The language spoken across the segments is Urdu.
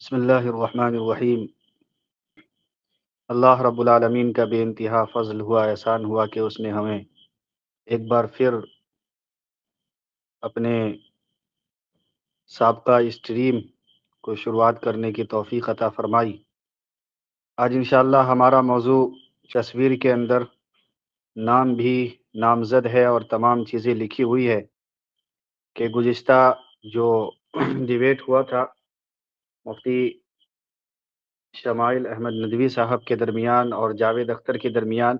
بسم اللہ الرحمن الرحیم۔ اللہ رب العالمین کا بے انتہا فضل ہوا، احسان ہوا کہ اس نے ہمیں ایک بار پھر اپنے سابقہ اسٹریم کو شروعات کرنے کی توفیق عطا فرمائی۔ آج انشاءاللہ ہمارا موضوع تصویر کے اندر نام بھی نامزد ہے اور تمام چیزیں لکھی ہوئی ہے کہ گزشتہ جو ڈیبیٹ ہوا تھا مفتی شمائل احمد ندوی صاحب کے درمیان اور جاوید اختر کے درمیان،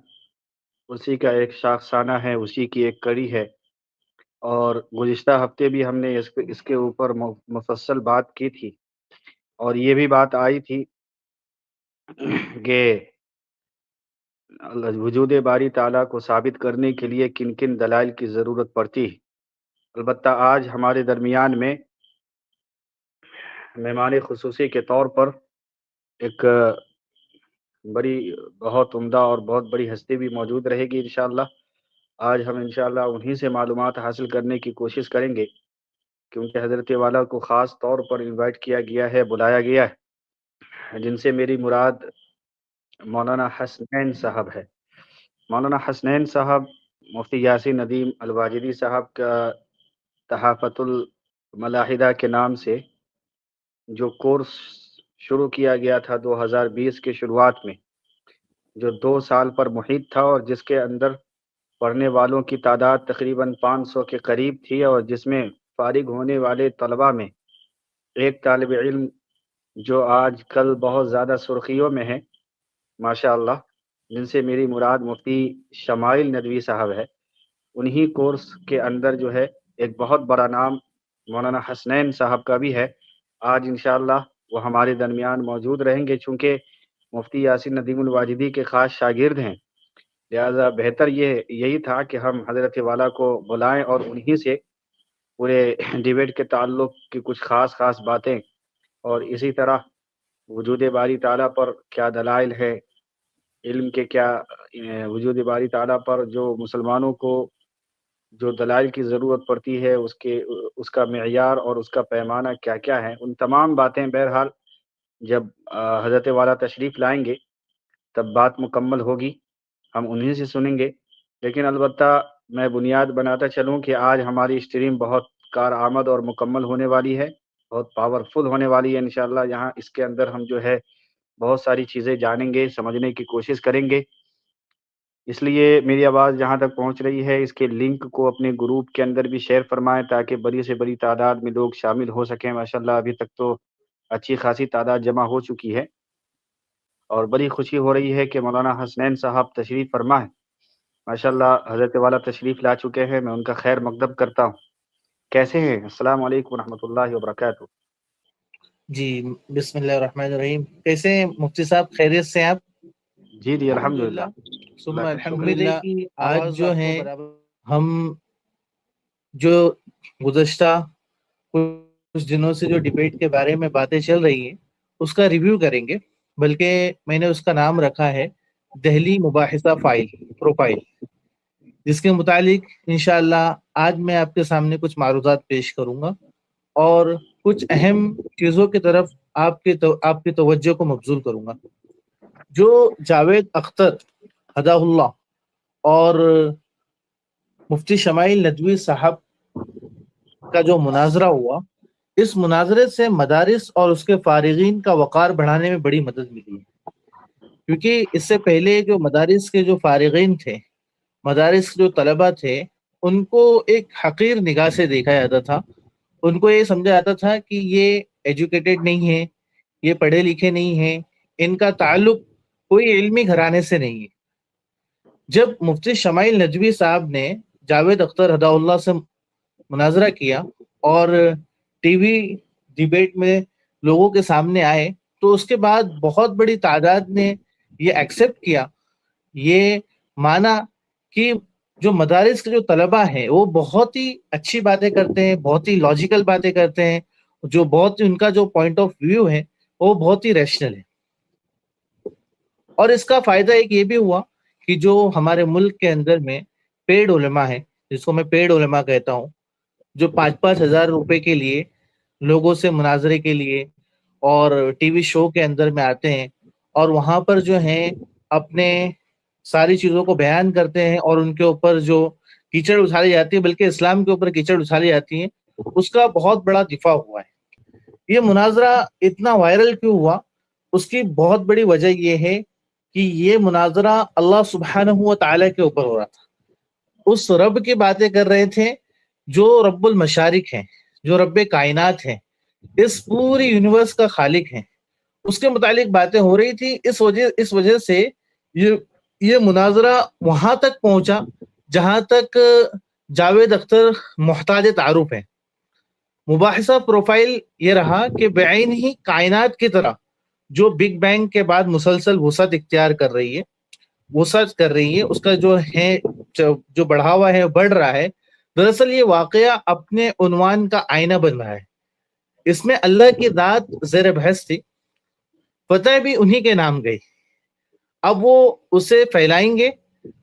اسی کا ایک شاخسانہ ہے، اسی کی ایک کڑی ہے، اور گزشتہ ہفتے بھی ہم نے اس کے اوپر مفصل بات کی تھی، اور یہ بھی بات آئی تھی کہ وجود باری تعالیٰ کو ثابت کرنے کے لیے کن کن دلائل کی ضرورت پڑتی ہے۔ البتہ آج ہمارے درمیان میں مہمان خصوصی کے طور پر ایک بہت عمدہ اور بہت بڑی ہستی بھی موجود رہے گی انشاءاللہ۔ آج ہم انشاءاللہ انہی سے معلومات حاصل کرنے کی کوشش کریں گے، کیونکہ حضرت والا کو خاص طور پر انوائٹ کیا گیا ہے، بلایا گیا ہے، جن سے میری مراد مولانا حسنین صاحب ہے۔ مولانا حسنین صاحب مفتی یاسین ندیم الواجدی صاحب کا تحافت الملاحدہ کے نام سے جو کورس شروع کیا گیا تھا 2020 کے شروعات میں، جو 2 سال پر محیط تھا اور جس کے اندر پڑھنے والوں کی تعداد تقریباً 500 کے قریب تھی، اور جس میں فارغ ہونے والے طلباء میں ایک طالب علم جو آج کل بہت زیادہ سرخیوں میں ہے ماشاءاللہ، جن سے میری مراد مفتی شمائل ندوی صاحب ہے، انہی کورس کے اندر جو ہے ایک بہت بڑا نام مولانا حسنین صاحب کا بھی ہے۔ آج انشاءاللہ وہ ہمارے درمیان موجود رہیں گے، چونکہ مفتی یاسین ندیم الواجدی کے خاص شاگرد ہیں، لہذا بہتر یہی تھا کہ ہم حضرت والا کو بلائیں اور انہی سے پورے ڈیبیٹ کے تعلق کی کچھ خاص باتیں، اور اسی طرح وجود باری تعالیٰ پر کیا دلائل ہے، علم کے کیا وجود باری تعالیٰ پر جو مسلمانوں کو جو دلائل کی ضرورت پڑتی ہے، اس کا معیار اور اس کا پیمانہ کیا کیا ہے، ان تمام باتیں بہرحال جب حضرت والا تشریف لائیں گے تب بات مکمل ہوگی، ہم انہی سے سنیں گے۔ لیکن البتہ میں بنیاد بناتا چلوں کہ آج ہماری اسٹریم بہت کارآمد اور مکمل ہونے والی ہے، بہت پاورفل ہونے والی ہے انشاءاللہ۔ یہاں اس کے اندر ہم جو ہے بہت ساری چیزیں جانیں گے، سمجھنے کی کوشش کریں گے، اس لیے میری آواز جہاں تک پہنچ رہی ہے اس کے لنک کو اپنے گروپ کے اندر بھی شیئر فرمائیں تاکہ بڑی سے بڑی تعداد میں لوگ شامل ہو سکیں۔ ماشاءاللہ ابھی تک تو اچھی خاصی تعداد جمع ہو چکی ہے، اور بڑی خوشی ہو رہی ہے کہ مولانا حسنین صاحب تشریف فرما ہے۔ ماشاءاللہ حضرت والا تشریف لا چکے ہیں، میں ان کا خیر مقدم کرتا ہوں۔ کیسے ہیں؟ السلام علیکم ورحمۃ اللہ وبرکاتہ۔ جی بسم اللہ الرحمن الرحیم۔ کیسے ہیں مفتی صاحب؟ خیریت سے ہیں آپ؟ جی الحمدللہ، ثم اللہ کا شکر ہے۔ امید ہے کہ آج جو ہے ہم جو گزشتہ کچھ دنوں سے جو ڈیبیٹ کے بارے میں باتیں چل رہی ہیں اس کا ریویو کریں گے، بلکہ میں نے اس کا نام رکھا ہے دہلی مباحثہ پروفائل، جس کے متعلق انشاءاللہ آج میں آپ کے سامنے کچھ معروضات پیش کروں گا اور کچھ اہم چیزوں کی طرف آپ کی توجہ کو مبذول کروں گا۔ جو جاوید اختر ہدہ اللہ اور مفتی شمائل ندوی صاحب کا جو مناظرہ ہوا، اس مناظرے سے مدارس اور اس کے فارغین کا وقار بڑھانے میں بڑی مدد ملی ہے، کیونکہ اس سے پہلے جو مدارس کے جو فارغین تھے، مدارس کے جو طلبہ تھے، ان کو ایک حقیر نگاہ سے دیکھا جاتا تھا، ان کو یہ سمجھا جاتا تھا کہ یہ ایجوکیٹڈ نہیں ہے، یہ پڑھے لکھے نہیں ہیں، ان کا تعلق کوئی علمی گھرانے سے نہیں ہے۔ جب مفتی شمائل ندوی صاحب نے جاوید اختر ہدہ اللہ سے مناظرہ کیا اور ٹی وی ڈیبیٹ میں لوگوں کے سامنے آئے، تو اس کے بعد بہت بڑی تعداد نے یہ ایکسیپٹ کیا، یہ مانا کہ جو مدارس کے جو طلبہ ہیں وہ بہت ہی اچھی باتیں کرتے ہیں، بہت ہی لاجیکل باتیں کرتے ہیں، جو بہت ان کا جو پوائنٹ آف ویو ہے وہ بہت ہی ریشنل ہے۔ اور اس کا فائدہ ایک یہ بھی ہوا کہ جو ہمارے ملک کے اندر میں پیڈ علماء ہیں، جس کو میں پیڈ علماء کہتا ہوں، جو 5,000 روپے کے لیے لوگوں سے مناظرے کے لیے اور ٹی وی شو کے اندر میں آتے ہیں اور وہاں پر جو ہیں اپنے ساری چیزوں کو بیان کرتے ہیں اور ان کے اوپر جو کیچڑ اچھالی جاتی ہے، بلکہ اسلام کے اوپر کیچڑ اچھالی جاتی ہیں، اس کا بہت بڑا دفاع ہوا ہے۔ یہ مناظرہ اتنا وائرل کیوں ہوا؟ اس کی بہت بڑی وجہ یہ ہے کہ یہ مناظرہ اللہ سبحانہ و تعالیٰ کے اوپر ہو رہا تھا۔ اس رب کی باتیں کر رہے تھے جو رب المشارق ہیں، جو رب کائنات ہیں، اس پوری یونیورس کا خالق ہے، اس کے متعلق باتیں ہو رہی تھی۔ اس وجہ سے یہ مناظرہ وہاں تک پہنچا جہاں تک جاوید اختر محتاج تعارف ہے۔ مباحثہ پروفائل یہ رہا کہ بعین ہی کائنات کی طرح جو بگ بینگ کے بعد مسلسل وسعت اختیار کر رہی ہے، اس کا جو ہے جو بڑھاوا ہے بڑھ رہا ہے، دراصل یہ واقعہ اپنے عنوان کا آئینہ بن رہا ہے۔ اس میں اللہ کی ذات زیر بحث تھی، فتح بھی انہی کے نام گئی۔ اب وہ اسے پھیلائیں گے۔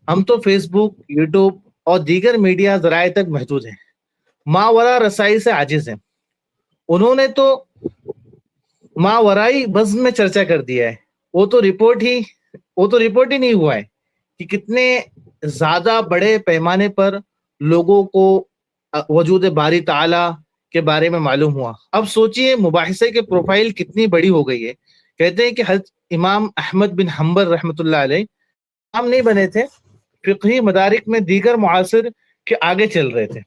ہم تو فیس بک، یوٹیوب اور دیگر میڈیا ذرائع تک محدود ہیں، ماورا رسائی سے عاجز ہیں۔ انہوں نے تو ماورائی بزم میں چرچا کر دیا ہے۔ وہ تو رپورٹ ہی نہیں ہوا ہے کہ کتنے زیادہ بڑے پیمانے پر لوگوں کو وجود باری تعالی کے بارے میں معلوم ہوا۔ اب سوچئے مباحثے کے پروفائل کتنی بڑی ہو گئی ہے۔ کہتے ہیں کہ حضرت امام احمد بن حنبل رحمۃ اللہ علیہ امام نہیں بنے تھے، فقہی مدارک میں دیگر معاصر کے آگے چل رہے تھے،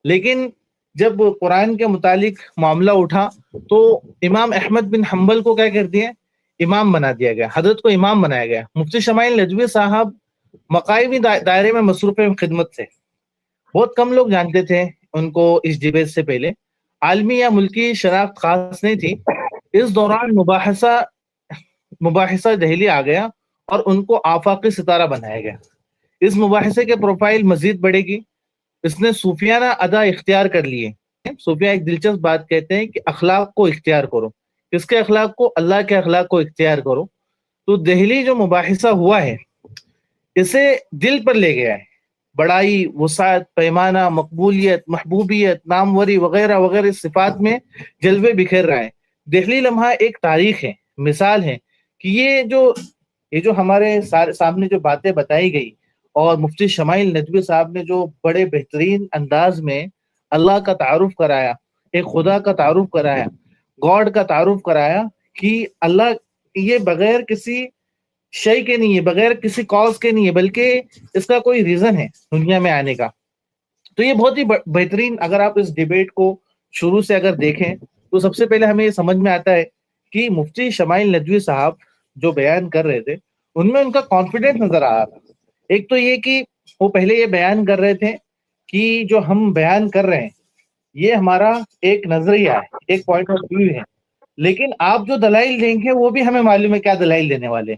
لیکن جب قرآن کے متعلق معاملہ اٹھا تو امام احمد بن حنبل کو کیا کر دیا؟ امام بنا دیا گیا، حضرت کو امام بنایا گیا۔ مفتی شمائل ندوی صاحب مقامی دائرے میں مصروف خدمت تھے، بہت کم لوگ جانتے تھے ان کو اس ڈیبیٹ سے پہلے، عالمی یا ملکی شناخت خاص نہیں تھی۔ اس دوران مباحثہ دہلی آ گیا اور ان کو آفاقی ستارہ بنایا گیا۔ اس مباحثے کے پروفائل مزید بڑھے گی۔ اس نے صوفیانہ ادا اختیار کر لیے۔ صوفیہ ایک دلچسپ بات کہتے ہیں کہ اخلاق کو اختیار کرو۔ کس کے اخلاق کو؟ اللہ کے اخلاق کو اختیار کرو۔ تو دہلی جو مباحثہ ہوا ہے اسے دل پر لے گیا ہے۔ بڑائی، وسعت، پیمانہ، مقبولیت، محبوبیت، ناموری وغیرہ وغیرہ صفات میں جلوے بکھیر رہا ہے۔ دہلی لمحہ ایک تاریخ ہے، مثال ہے کہ یہ جو ہمارے سامنے جو باتیں بتائی گئی اور مفتی شمائل ندوی صاحب نے جو بڑے بہترین انداز میں اللہ کا تعارف کرایا، ایک خدا کا تعارف کرایا، گاڈ کا تعارف کرایا کہ اللہ یہ بغیر کسی شے کے نہیں ہے، بغیر کسی کاز کے نہیں ہے، بلکہ اس کا کوئی ریزن ہے دنیا میں آنے کا۔ تو یہ بہت ہی بہترین، اگر آپ اس ڈیبیٹ کو شروع سے اگر دیکھیں تو سب سے پہلے ہمیں یہ سمجھ میں آتا ہے کہ مفتی شمائل ندوی صاحب جو بیان کر رہے تھے ان میں ان کا کانفیڈنس نظر آ رہا تھا۔ ایک تو یہ کہ وہ پہلے یہ بیان کر رہے تھے کہ جو ہم بیان کر رہے ہیں یہ ہمارا ایک نظریہ ہے، ایک پوائنٹ آف ویو ہے، لیکن آپ جو دلائل دیں گے وہ بھی ہمیں معلوم ہے کیا دلائل دینے والے،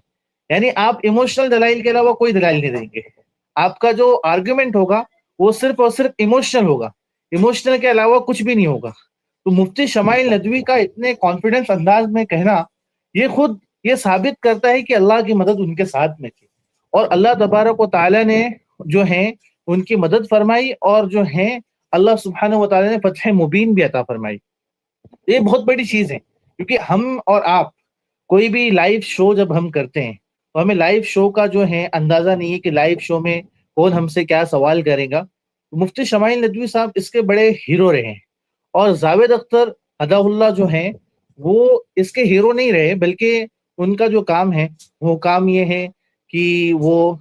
یعنی آپ ایموشنل دلائل کے علاوہ کوئی دلائل نہیں دیں گے۔ آپ کا جو آرگومنٹ ہوگا وہ صرف اور صرف ایموشنل ہوگا، ایموشنل کے علاوہ کچھ بھی نہیں ہوگا۔ تو مفتی شمائل ندوی کا اتنے کانفیڈنس انداز میں کہنا یہ خود یہ ثابت کرتا ہے کہ اللہ کی مدد ان کے ساتھ میں تھی، اور اللہ تبارک و تعالیٰ نے جو ہیں ان کی مدد فرمائی، اور جو ہیں اللہ سبحانہ و تعالیٰ نے فتح مبین بھی عطا فرمائی۔ یہ بہت بڑی چیز ہے، کیونکہ ہم اور آپ کوئی بھی لائیو شو جب ہم کرتے ہیں تو ہمیں لائیو شو کا جو ہے اندازہ نہیں ہے کہ لائیو شو میں کون ہم سے کیا سوال کرے گا۔ مفتی شمائل ندوی صاحب اس کے بڑے ہیرو رہے ہیں، اور جاوید اختر عطا اللہ جو ہیں وہ اس کے ہیرو نہیں رہے، بلکہ ان کا جو کام ہے وہ کام یہ ہے کہ وہ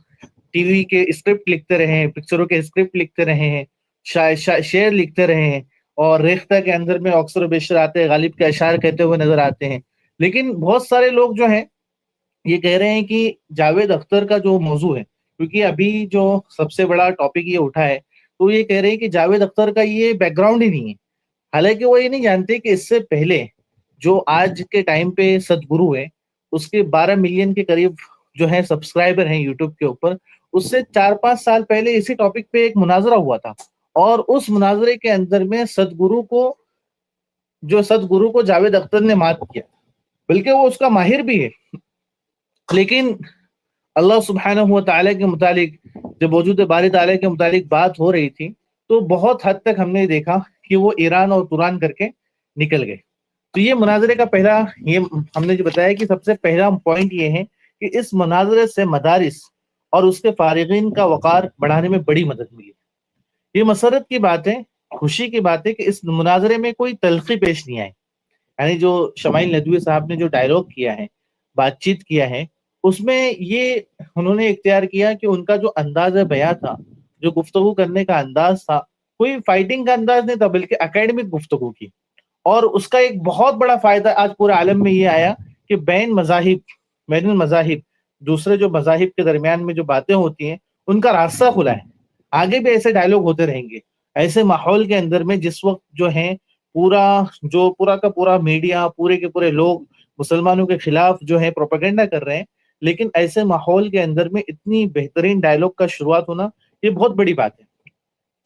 ٹی وی کے اسکرپٹ لکھتے رہے ہیں، پکچروں کے اسکرپٹ لکھتے رہے ہیں، شعر لکھتے رہے ہیں، اور ریختہ کے اندر میں اکثر و بیشتر آتے غالب کے اشعار کہتے ہوئے نظر آتے ہیں۔ لیکن بہت سارے لوگ جو ہیں یہ کہہ رہے ہیں کہ جاوید اختر کا جو موضوع ہے، کیونکہ ابھی جو سب سے بڑا ٹاپک یہ اٹھا ہے، تو یہ کہہ رہے ہیں کہ جاوید اختر کا یہ بیک گراؤنڈ ہی نہیں ہے۔ حالانکہ وہ یہ نہیں جانتے کہ اس سے پہلے جو آج کے ٹائم پہ سدگرو ہے اس کے 12 ملین کے قریب جو ہے سبسکرائبر ہیں یوٹیوب کے اوپر، اس سے 4-5 سال پہلے اسی ٹاپک پہ ایک مناظرہ ہوا تھا، اور اس مناظرے کے اندر میں سدگرو کو جاوید اختر نے مات کیا، بلکہ وہ اس کا ماہر بھی ہے۔ لیکن اللہ سبحانہ و تعالیٰ کے متعلق جب وجود باری تعالیٰ کے متعلق بات ہو رہی تھی تو بہت حد تک ہم نے دیکھا کہ وہ ایران اور توران کر کے نکل گئے۔ تو یہ مناظرے کا پہلا، یہ ہم نے جو بتایا کہ سب سے پہلا پوائنٹ یہ ہے کہ اس مناظرے سے مدارس اور اس کے فارغین کا وقار بڑھانے میں بڑی مدد ملی۔ یہ مسرت کی بات ہے، خوشی کی بات ہے کہ اس مناظرے میں کوئی تلخی پیش نہیں آئی، یعنی جو شمائل ندوی صاحب نے جو ڈائلاگ کیا ہے، بات چیت کیا ہے، اس میں یہ انہوں نے اختیار کیا کہ ان کا جو انداز بیان تھا، جو گفتگو کرنے کا انداز تھا، کوئی فائٹنگ کا انداز نہیں تھا بلکہ اکیڈمک گفتگو کی۔ اور اس کا ایک بہت بڑا فائدہ آج پورے عالم میں یہ آیا کہ بین المذاہب، دوسرے جو مذاہب کے درمیان میں جو باتیں ہوتی ہیں ان کا راستہ کھلا ہے۔ آگے بھی ایسے ڈائلوگ ہوتے رہیں گے، ایسے ماحول کے اندر میں جس وقت جو ہے پورا کا پورا میڈیا، پورے کے پورے لوگ مسلمانوں کے خلاف جو ہے پروپیگنڈا کر رہے ہیں، لیکن ایسے ماحول کے اندر میں اتنی بہترین ڈائلوگ کا شروعات ہونا یہ بہت بڑی بات ہے۔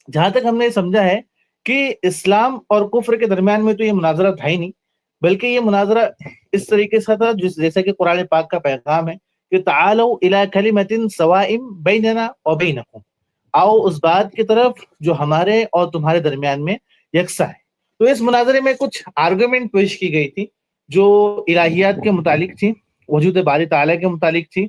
جہاں تک ہم نے سمجھا ہے کہ اسلام اور کفر کے درمیان میں تو یہ مناظرہ تھا ہی نہیں، بلکہ یہ مناظرہ اس طریقے سے تھا جیسا کہ قرآن پاک کا پیغام ہے کہ تعالوا الی کلمۃ سواء بیننا وبینکم، آؤ اس بات کی طرف جو ہمارے اور تمہارے درمیان میں یکساں ہے۔ تو اس مناظرے میں کچھ آرگومنٹ پیش کی گئی تھی جو الہیات کے متعلق تھی، وجود باری تعالیٰ کے متعلق تھی۔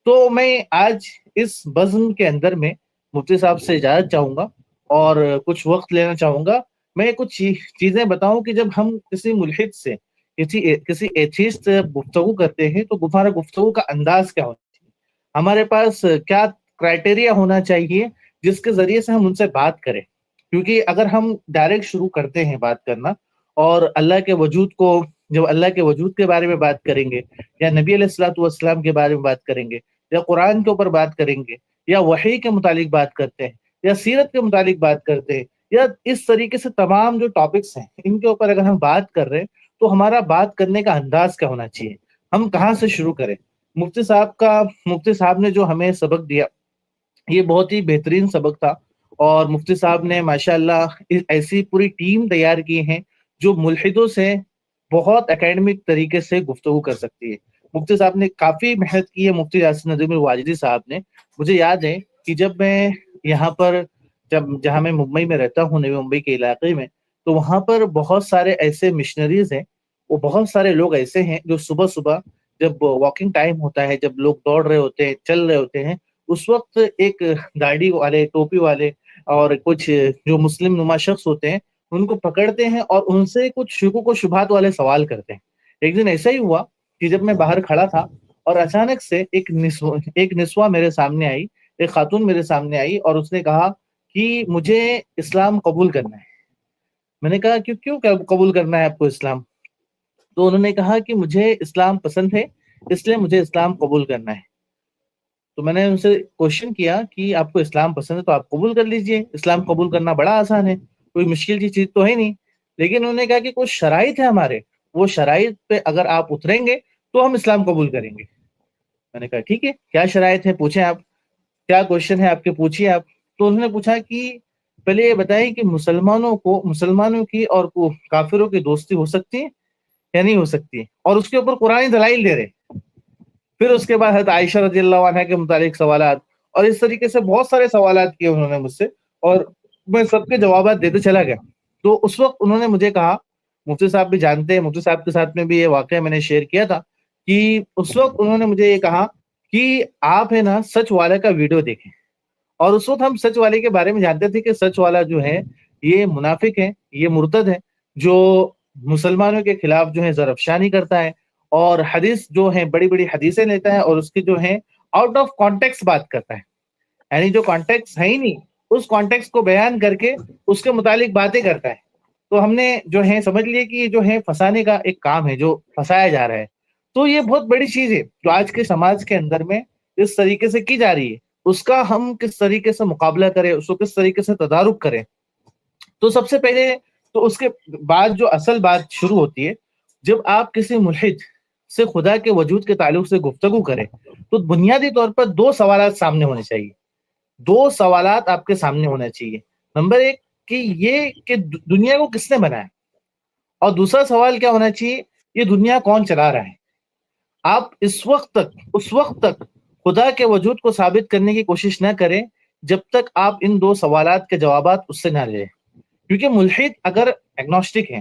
تو میں آج اس بزم کے اندر میں مفتی صاحب سے اجازت چاہوں گا اور کچھ وقت لینا چاہوں گا، میں کچھ چیزیں بتاؤں کہ جب ہم کسی ملحد سے، کسی ایتھیسٹ سے گفتگو کرتے ہیں تو ہمارا گفتگو کا انداز کیا ہونا چاہیے، ہمارے پاس کیا کرائٹیریا ہونا چاہیے جس کے ذریعے سے ہم ان سے بات کریں۔ کیونکہ اگر ہم ڈائریکٹ شروع کرتے ہیں بات کرنا اور اللہ کے وجود کو، جب اللہ کے وجود کے بارے میں بات کریں گے یا نبی علیہ الصلوۃ والسلام کے بارے میں بات کریں گے یا قرآن کے اوپر بات کریں گے یا وحی کے متعلق بات کرتے ہیں یا سیرت کے متعلق بات کرتے ہیں یا اس طریقے سے تمام جو ٹاپکس ہیں ان کے اوپر اگر ہم بات کر رہے ہیں تو ہمارا بات کرنے کا انداز کیا ہونا چاہیے، ہم کہاں سے شروع کریں۔ مفتی صاحب نے جو ہمیں سبق دیا یہ بہت ہی بہترین سبق تھا، اور مفتی صاحب نے ماشاءاللہ ایسی پوری ٹیم تیار کی ہیں جو ملحدوں سے بہت اکیڈمک طریقے سے گفتگو کر سکتی ہے۔ مفتی صاحب نے کافی محنت کی ہے، مفتی یاسر ندوی الواجدی صاحب نے۔ مجھے یاد ہے کہ جب میں یہاں پر جہاں میں ممبئی میں رہتا ہوں، نئی ممبئی کے علاقے میں، تو وہاں پر بہت سارے ایسے مشنریز ہیں، وہ بہت سارے لوگ ایسے ہیں جو صبح صبح جب واکنگ ٹائم ہوتا ہے، جب لوگ دوڑ رہے ہوتے ہیں، چل رہے ہوتے ہیں، اس وقت ایک داڑھی والے، ٹوپی والے اور کچھ جو مسلم نما شخص ہوتے ہیں ان کو پکڑتے ہیں اور ان سے کچھ شکوک و شبہات والے سوال کرتے ہیں۔ ایک دن ایسا ہی ہوا کہ جب میں باہر کھڑا تھا اور اچانک سے ایک نسواں میرے سامنے آئی، ایک خاتون میرے سامنے آئی اور اس نے کہا کہ مجھے اسلام قبول کرنا ہے۔ میں نے کہا کہ کیوں قبول کرنا ہے آپ کو اسلام؟ تو انہوں نے کہا کہ مجھے اسلام پسند ہے، اس لیے مجھے اسلام قبول کرنا ہے۔ تو میں نے ان سے کوشچن کیا کہ آپ کو اسلام پسند ہے تو آپ قبول کر لیجئے، اسلام قبول کرنا بڑا آسان ہے، کوئی مشکل کی چیز تو ہے نہیں۔ لیکن انہوں نے کہا کہ کچھ شرائط ہے ہمارے، وہ شرائط پہ اگر آپ اتریں گے تو ہم اسلام قبول کریں گے۔ میں نے کہا ٹھیک ہے، کیا شرائط ہے پوچھیں آپ، کیا کوشچن ہے آپ کے، پوچھیے آپ۔ تو انہوں نے پوچھا کہ پہلے یہ بتائیں کہ مسلمانوں کی اور کافروں کی دوستی ہو سکتی ہے یا نہیں ہو سکتی، اور اس کے اوپر قرآن دلائل دے رہے۔ پھر اس کے بعد حضرت عائشہ رضی اللہ عنہ کے متعلق سوالات، اور اس طریقے سے بہت سارے سوالات کیے انہوں نے مجھ سے، اور میں سب کے جوابات دیتے چلا گیا۔ تو اس وقت انہوں نے مجھے کہا، مفتی صاحب بھی جانتے ہیں، مفتی صاحب کے ساتھ میں بھی یہ واقعہ میں نے شیئر کیا تھا، کہ اس وقت انہوں نے مجھے یہ کہا کہ آپ ہے نا سچ والے کا ویڈیو دیکھیں۔ اور اس وقت ہم سچ والے کے بارے میں جانتے تھے کہ سچ والا جو ہے یہ منافق ہے، یہ مرتد ہے، جو مسلمانوں کے خلاف جو ہے زرفشانی کرتا ہے اور حدیث جو ہے بڑی بڑی حدیثیں لیتا ہے اور اس کی جو ہے آؤٹ آف کانٹیکس بات کرتا ہے، یعنی جو کانٹیکس ہے ہی نہیں اس کانٹیکس کو بیان کر کے اس کے متعلق باتیں کرتا ہے۔ تو ہم نے جو ہے سمجھ لیے کہ یہ جو ہے پھنسانے کا ایک کام ہے، جو پھنسایا جا رہا ہے۔ تو یہ بہت بڑی چیز ہے جو آج کے سماج کے اندر میں اس طریقے سے کی جا رہی ہے، اس کا ہم کس طریقے سے مقابلہ کریں، اس کو کس طریقے سے تدارک کریں۔ تو سب سے پہلے تو اس کے بعد جو اصل بات شروع ہوتی ہے، جب آپ کسی ملحد سے خدا کے وجود کے تعلق سے گفتگو کریں تو بنیادی طور پر دو سوالات سامنے ہونے چاہیے، دو سوالات آپ کے سامنے ہونا چاہیے۔ نمبر ایک کہ یہ کہ دنیا کو کس نے بنایا، اور دوسرا سوال کیا ہونا چاہیے، یہ دنیا کون چلا رہا ہے۔ آپ اس وقت تک خدا کے وجود کو ثابت کرنے کی کوشش نہ کریں جب تک آپ ان دو سوالات کے جوابات اس سے نہ لیں، کیونکہ ملحد اگر ایگنوسٹک ہیں،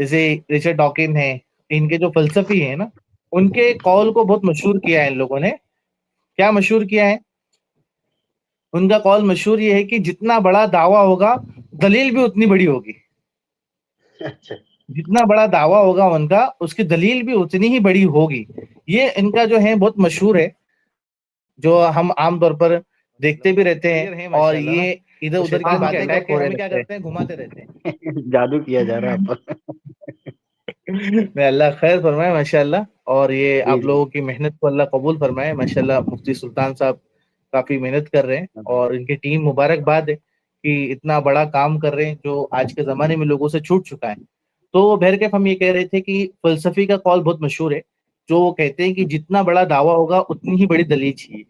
جیسے رچرڈ ڈاکن ہے، ان کے جو فلسفی ہیں نا، ان کے قول کو بہت مشہور کیا ہے ان لوگوں نے. کیا مشہور کیا ہے؟ ان کا قول مشہور یہ ہے کہ جتنا بڑا دعویٰ ہوگا دلیل بھی اتنی بڑی ہوگی. جتنا بڑا دعویٰ ہوگا ان کا، اس کی دلیل بھی اتنی ہی بڑی ہوگی. یہ ان کا جو ہے بہت مشہور ہے، جو ہم عام طور پر دیکھتے بھی رہتے ہیں، اور یہ ادھر ادھر کی باتیں کر کے ہمیں کیا کرتے ہیں، گھماتے رہتے ہیں. جادو کیا جا رہا ہے. میں اللہ خیر فرمائے ماشاء اللہ. اور یہ جی آپ لوگوں کی محنت کو اللہ قبول فرمائے ماشاء اللہ. مفتی سلطان صاحب کافی محنت کر رہے ہیں، اور ان کی ٹیم مبارکباد ہے کہ اتنا بڑا کام کر رہے ہیں جو آج کے زمانے میں لوگوں سے چھوٹ چکا ہے. تو بہرکیف ہم یہ کہہ رہے تھے کہ فلسفی کا قول بہت مشہور ہے، جو وہ کہتے ہیں کہ جتنا بڑا دعویٰ ہوگا اتنی ہی بڑی دلیل چاہیے.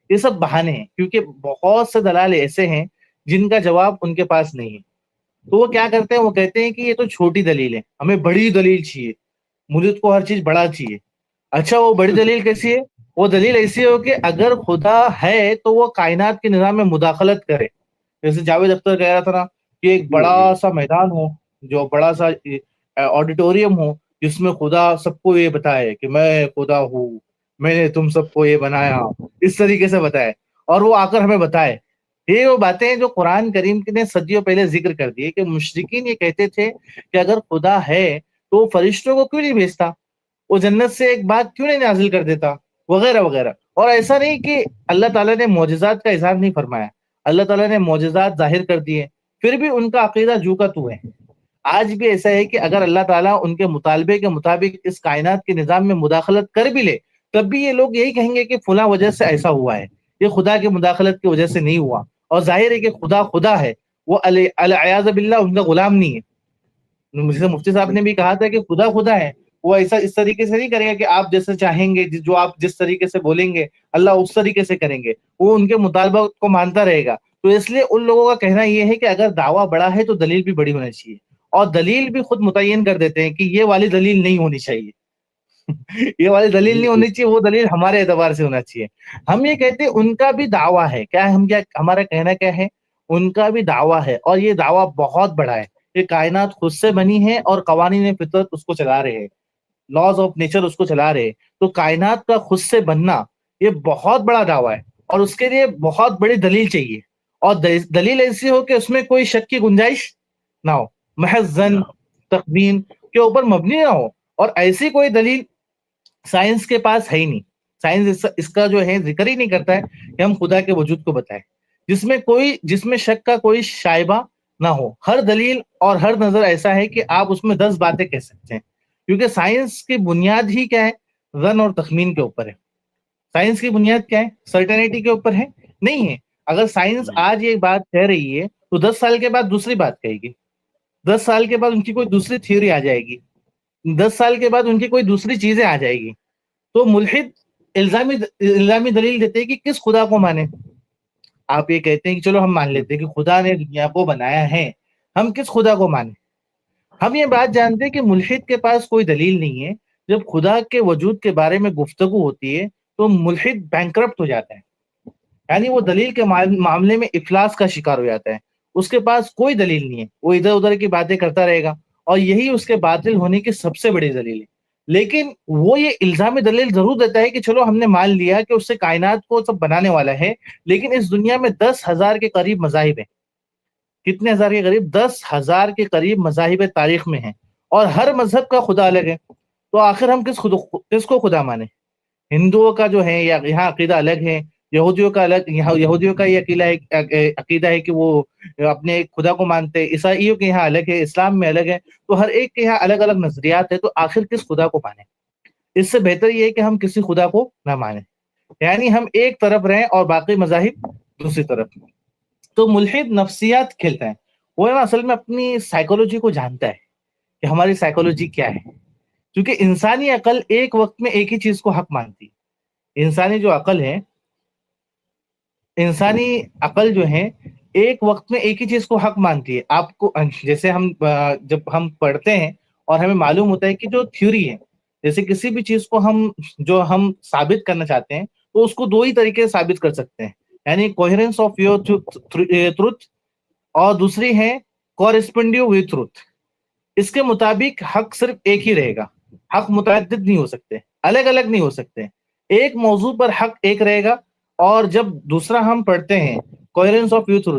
یہ سب بہانے ہیں، کیونکہ بہت سے دلال ایسے ہیں جن کا جواب ان کے پاس نہیں ہے. تو وہ کیا کرتے ہیں، وہ کہتے ہیں کہ یہ تو چھوٹی دلیل ہے، ہمیں بڑی دلیل چاہیے، مجھے کو ہر چیز بڑا چاہیے. اچھا وہ بڑی دلیل کیسی ہے؟ وہ دلیل ایسی ہو کہ اگر خدا ہے تو وہ کائنات کے نظام میں مداخلت کرے. جیسے جاوید اختر کہہ رہا تھا نا کہ ایک بڑا سا میدان ہو، جو بڑا سا آڈیٹوریم ہو، جس میں خدا سب کو یہ بتائے کہ میں خدا ہوں، میں نے تم سب کو یہ بنایا، اس طریقے سے بتائے، اور وہ آ کر ہمیں بتائے. یہ وہ باتیں ہیں جو قرآن کریم نے صدیوں پہلے ذکر کر دیے کہ مشرکین یہ کہتے تھے کہ اگر خدا ہے تو وہ فرشتوں کو کیوں نہیں بھیجتا، وہ جنت سے ایک بات کیوں نہیں نازل کر دیتا، وغیرہ وغیرہ. اور ایسا نہیں کہ اللہ تعالیٰ نے معجزات کا اظہار نہیں فرمایا، اللہ تعالیٰ نے معجزات ظاہر کر دیے، پھر بھی ان کا عقیدہ جو کا تو ہے. آج بھی ایسا ہے کہ اگر اللہ تعالیٰ ان کے مطالبے کے مطابق اس کائنات کے نظام میں مداخلت کر بھی لے، تب بھی یہ لوگ یہی کہیں گے کہ فلاں وجہ سے ایسا ہوا ہے، یہ خدا کی مداخلت کی وجہ سے نہیں ہوا. اور ظاہر ہے کہ خدا ہے، وہ العیاذ باللہ ان کا غلام نہیں ہے. جیسے مفتی صاحب نے بھی کہا تھا کہ خدا ہے، وہ ایسا اس طریقے سے نہیں کرے گا کہ آپ جیسے چاہیں گے، جو آپ جس طریقے سے بولیں گے اللہ اس طریقے سے کریں گے، وہ ان کے مطالبہ کو مانتا رہے گا. تو اس لیے ان لوگوں کا کہنا یہ ہے کہ اگر دعویٰ بڑا ہے تو دلیل بھی بڑی ہونی چاہیے، اور دلیل بھی خود متعین کر دیتے ہیں کہ یہ والی دلیل نہیں ہونی چاہیے. یہ والی دلیل نہیں ہونی چاہیے، وہ دلیل ہمارے اعتبار سے ہونا چاہیے. ہم یہ کہتے ہیں ان کا بھی دعویٰ ہے، کیا ہمارا کہنا کیا ہے، ان کا بھی دعویٰ ہے، اور یہ دعویٰ بہت بڑا ہے. یہ کائنات خود سے بنی ہے اور قوانین فطرت اس کو چلا رہے ہیں، لاز آف نیچر اس کو چلا رہے. تو کائنات کا خود سے بننا یہ بہت بڑا دعویٰ ہے، اور اس کے لیے بہت بڑی دلیل چاہیے، اور دلیل ایسی ہو کہ اس میں کوئی شک کی گنجائش نہ ہو، محض ظن تخمین کے اوپر مبنی نہ ہو. اور ایسی کوئی دلیل سائنس کے پاس ہے ہی نہیں. سائنس اس کا جو ہے ذکر ہی نہیں کرتا ہے کہ ہم خدا کے وجود کو بتائیں جس میں شک کا کوئی شائبہ نہ ہو. ہر دلیل اور ہر نظر ایسا ہے کہ آپ اس میں 10 باتیں کہہ سکتے ہیں، کیونکہ سائنس کی بنیاد ہی کیا ہے، ظن اور تخمین کے اوپر ہے. سائنس کی بنیاد کیا ہے، سرٹینٹی کے اوپر ہے نہیں ہے. اگر سائنس آج یہ بات کہہ رہی ہے تو 10 سال کے بعد دوسری بات کہے گی، 10 سال کے بعد ان کی کوئی دوسری تھیوری آ جائے گی، 10 سال کے بعد ان کی کوئی دوسری چیزیں آ جائے گی. تو ملحد الزامی دلیل دیتے ہیں کہ کس خدا کو مانے. آپ یہ کہتے ہیں کہ چلو ہم مان لیتے ہیں کہ خدا نے دنیا کو بنایا ہے، ہم کس خدا کو مانیں. ہم یہ بات جانتے ہیں کہ ملحد کے پاس کوئی دلیل نہیں ہے. جب خدا کے وجود کے بارے میں گفتگو ہوتی ہے تو ملحد بینکرپٹ ہو جاتا ہے، یعنی وہ دلیل کے معاملے میں افلاس کا شکار ہو جاتا ہے. اس کے پاس کوئی دلیل نہیں ہے، وہ ادھر ادھر کی باتیں کرتا رہے گا، اور یہی اس کے باطل ہونے کی سب سے بڑی دلیل ہے. لیکن وہ یہ الزامی دلیل ضرور دیتا ہے کہ چلو ہم نے مان لیا کہ اس سے کائنات کو سب بنانے والا ہے، لیکن اس دنیا میں 10,000 کے قریب مذاہب ہیں. کتنے ہزار کے قریب؟ 10,000 کے قریب مذاہب تاریخ میں ہیں، اور ہر مذہب کا خدا الگ ہے. تو آخر ہم کس کو خدا مانے؟ ہندوؤں کا جو ہے یہاں عقیدہ الگ ہے، یہودیوں کا الگ، یہاں یہودیوں کا یہ عقیدہ ہے کہ وہ اپنے خدا کو مانتے ہیں، عیسائیوں کے یہاں الگ ہے، اسلام میں الگ ہے. تو ہر ایک کے یہاں الگ الگ نظریات ہے. تو آخر کس خدا کو مانے؟ اس سے بہتر یہ ہے کہ ہم کسی خدا کو نہ مانیں، یعنی ہم ایک طرف رہیں اور باقی مذاہب دوسری طرف. تو ملحد نفسیات کھیلتا ہے، وہ نا اصل میں اپنی سائیکولوجی کو جانتا ہے کہ ہماری سائیکولوجی کیا ہے. کیونکہ انسانی عقل ایک وقت میں ایک ہی چیز کو حق مانتی. انسانی جو عقل ہے، انسانی عقل جو ہے ایک وقت میں ایک ہی چیز کو حق مانتی ہے. آپ کو جیسے جب ہم پڑھتے ہیں اور ہمیں معلوم ہوتا ہے کہ جو تھیوری ہے، جیسے کسی بھی چیز کو ہم ثابت کرنا چاہتے ہیں تو اس کو 2 ہی طریقے سے ثابت کر سکتے ہیں، یعنی کوہیرنس آف یور ٹروتھ، اور دوسری ہے کورسپونڈنگ ود ٹروتھ. اس کے مطابق حق صرف ایک ہی رہے گا، حق متعدد نہیں ہو سکتے، الگ الگ نہیں ہو سکتے، ایک موضوع پر حق ایک رہے گا، اور جب دوسرا ہم پڑھتے ہیں کوہرنس آف یوتھ،